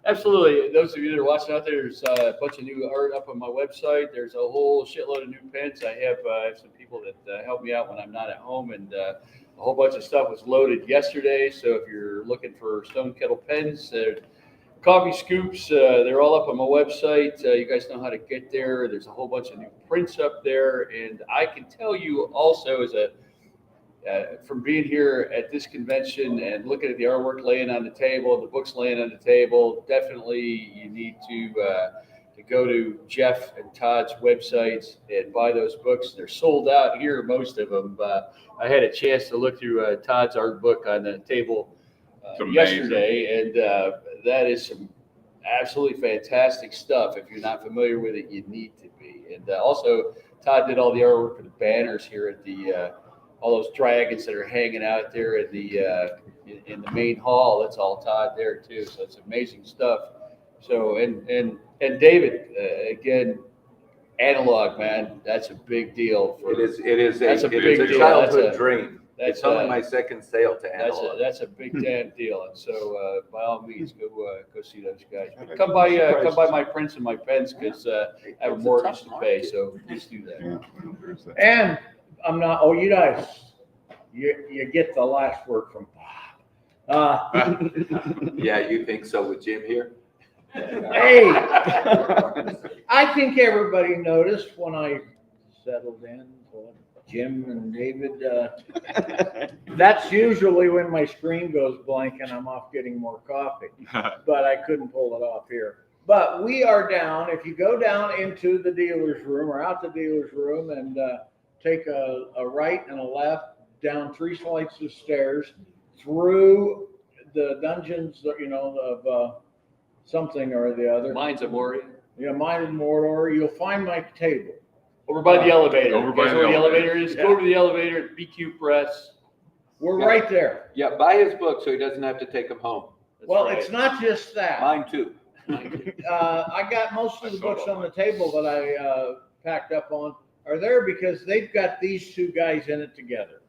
absolutely, those of you that are watching out there, there's a bunch of new art up on my website. There's a whole shitload of new pens. I have some people that help me out when I'm not at home, and a whole bunch of stuff was loaded yesterday. So if you're looking for Stone Kettle pens, coffee scoops, they're all up on my website. You guys know how to get there. There's a whole bunch of new prints up there, and I can tell you also as from being here at this convention and looking at the artwork laying on the table, the books laying on the table, definitely you need to go to Jeff and Todd's websites and buy those books. They're sold out here, most of them. I had a chance to look through Todd's art book on the table yesterday, and that is some absolutely fantastic stuff. If you're not familiar with it, you need to be. And also, Todd did all the artwork for the banners here at the all those dragons that are hanging out there in the main hall. That's all Todd there too. So it's amazing stuff. So and David, again, Analog, man, that's a big deal. It is that's a big a deal. childhood dream. That's It's only my second sale to Analog. that's a big damn deal. And so by all means, go see those guys. But come buy my prints and my pens, because I have a mortgage to pay. So just do that. Yeah, well, there's that. And I'm not, oh, you guys, you get the last word from Bob. Yeah, you think so with Jim here? Hey, I think everybody noticed when I settled in, Jim and David, that's usually when my screen goes blank and I'm off getting more coffee, but I couldn't pull it off here. But we are down, if you go down into the dealer's room or out the dealer's room and take a right and a left, down 3 flights of stairs, through the dungeons, of something or the other. Mines of Moria. Yeah, Mine of Mordor. You'll find my table. Over by the elevator. Over by Guys the know where the elevator. elevator is. Yeah. Go over to the elevator at BQ Press. We're Yeah. right there. Yeah, buy his book so he doesn't have to take them home. That's Well, right. it's not just that. Mine too. I got most of the books on the table that I packed up on are there because they've got these 2 guys in it together.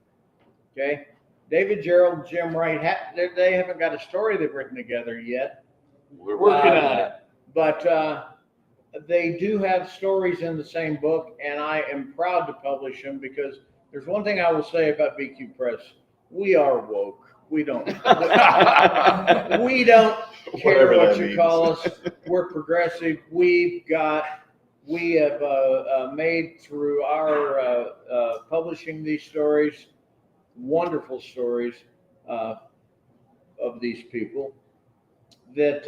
Okay? David Gerrold, Jim Wright, they haven't got a story they've written together yet. We're Working on it. But they do have stories in the same book, and I am proud to publish them because there's one thing I will say about BQ Press. We are woke. We don't care Whatever what that you means. call us. We're progressive. We have made through our publishing these stories, wonderful stories of these people, that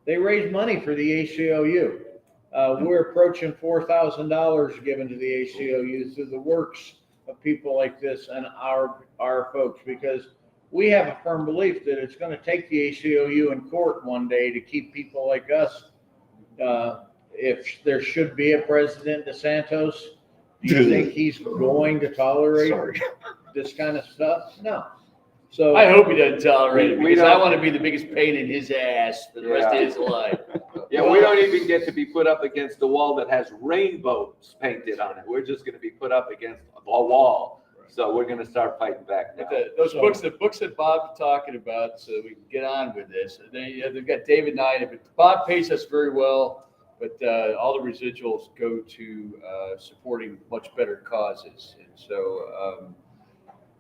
they raise money for the ACLU. We're approaching $4,000 given to the ACLU through the works of people like this and our folks, because we have a firm belief that it's going to take the ACLU in court one day to keep people like us. If there should be a President DeSantis, do you think he's going to tolerate this kind of stuff? No. So I hope he doesn't tolerate it, We because I don't- want to be the biggest pain in his ass for the rest of his life. Yeah, we don't even get to be put up against a wall that has rainbows painted on it. We're just going to be put up against a wall So we're gonna start fighting back now. But those books, the books that Bob's talking about, so we can get on with this. They've got David Knight, but Bob pays us very well, but all the residuals go to supporting much better causes. And so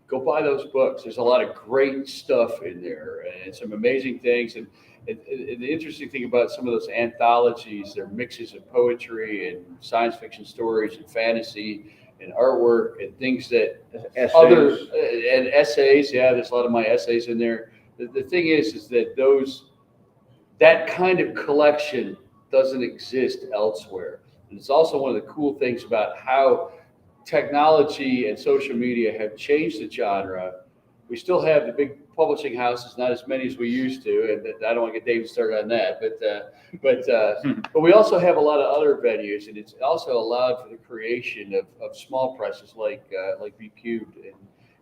go buy those books. There's a lot of great stuff in there and some amazing things. And the interesting thing about some of those anthologies, they're mixes of poetry and science fiction stories and fantasy and artwork and things that Essays. and essays. Yeah, there's a lot of my essays in there. The thing is that that kind of collection doesn't exist elsewhere. And it's also one of the cool things about how technology and social media have changed the genre. We still have the big publishing houses, not as many as we used to, and I don't want to get David started on that, but we also have a lot of other venues, and it's also allowed for the creation of small presses like B Cubed,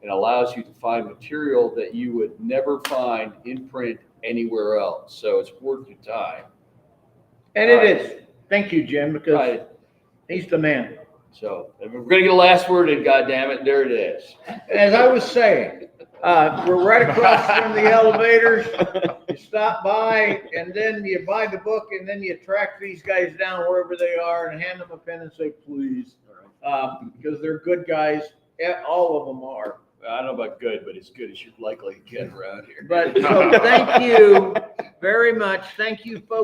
and allows you to find material that you would never find in print anywhere else. So it's worth your time. And it is. Thank you, Jim, because Right. he's the man. So and we're gonna get a last word in, goddammit, there it is. As I was saying, we're right across from the elevators. You stop by and then you buy the book and then you track these guys down wherever they are and hand them a pen and say, please. Because they're good guys. All of them are. I don't know about good, but as good as you're likely to get around here. But so thank you very much. Thank you, folks.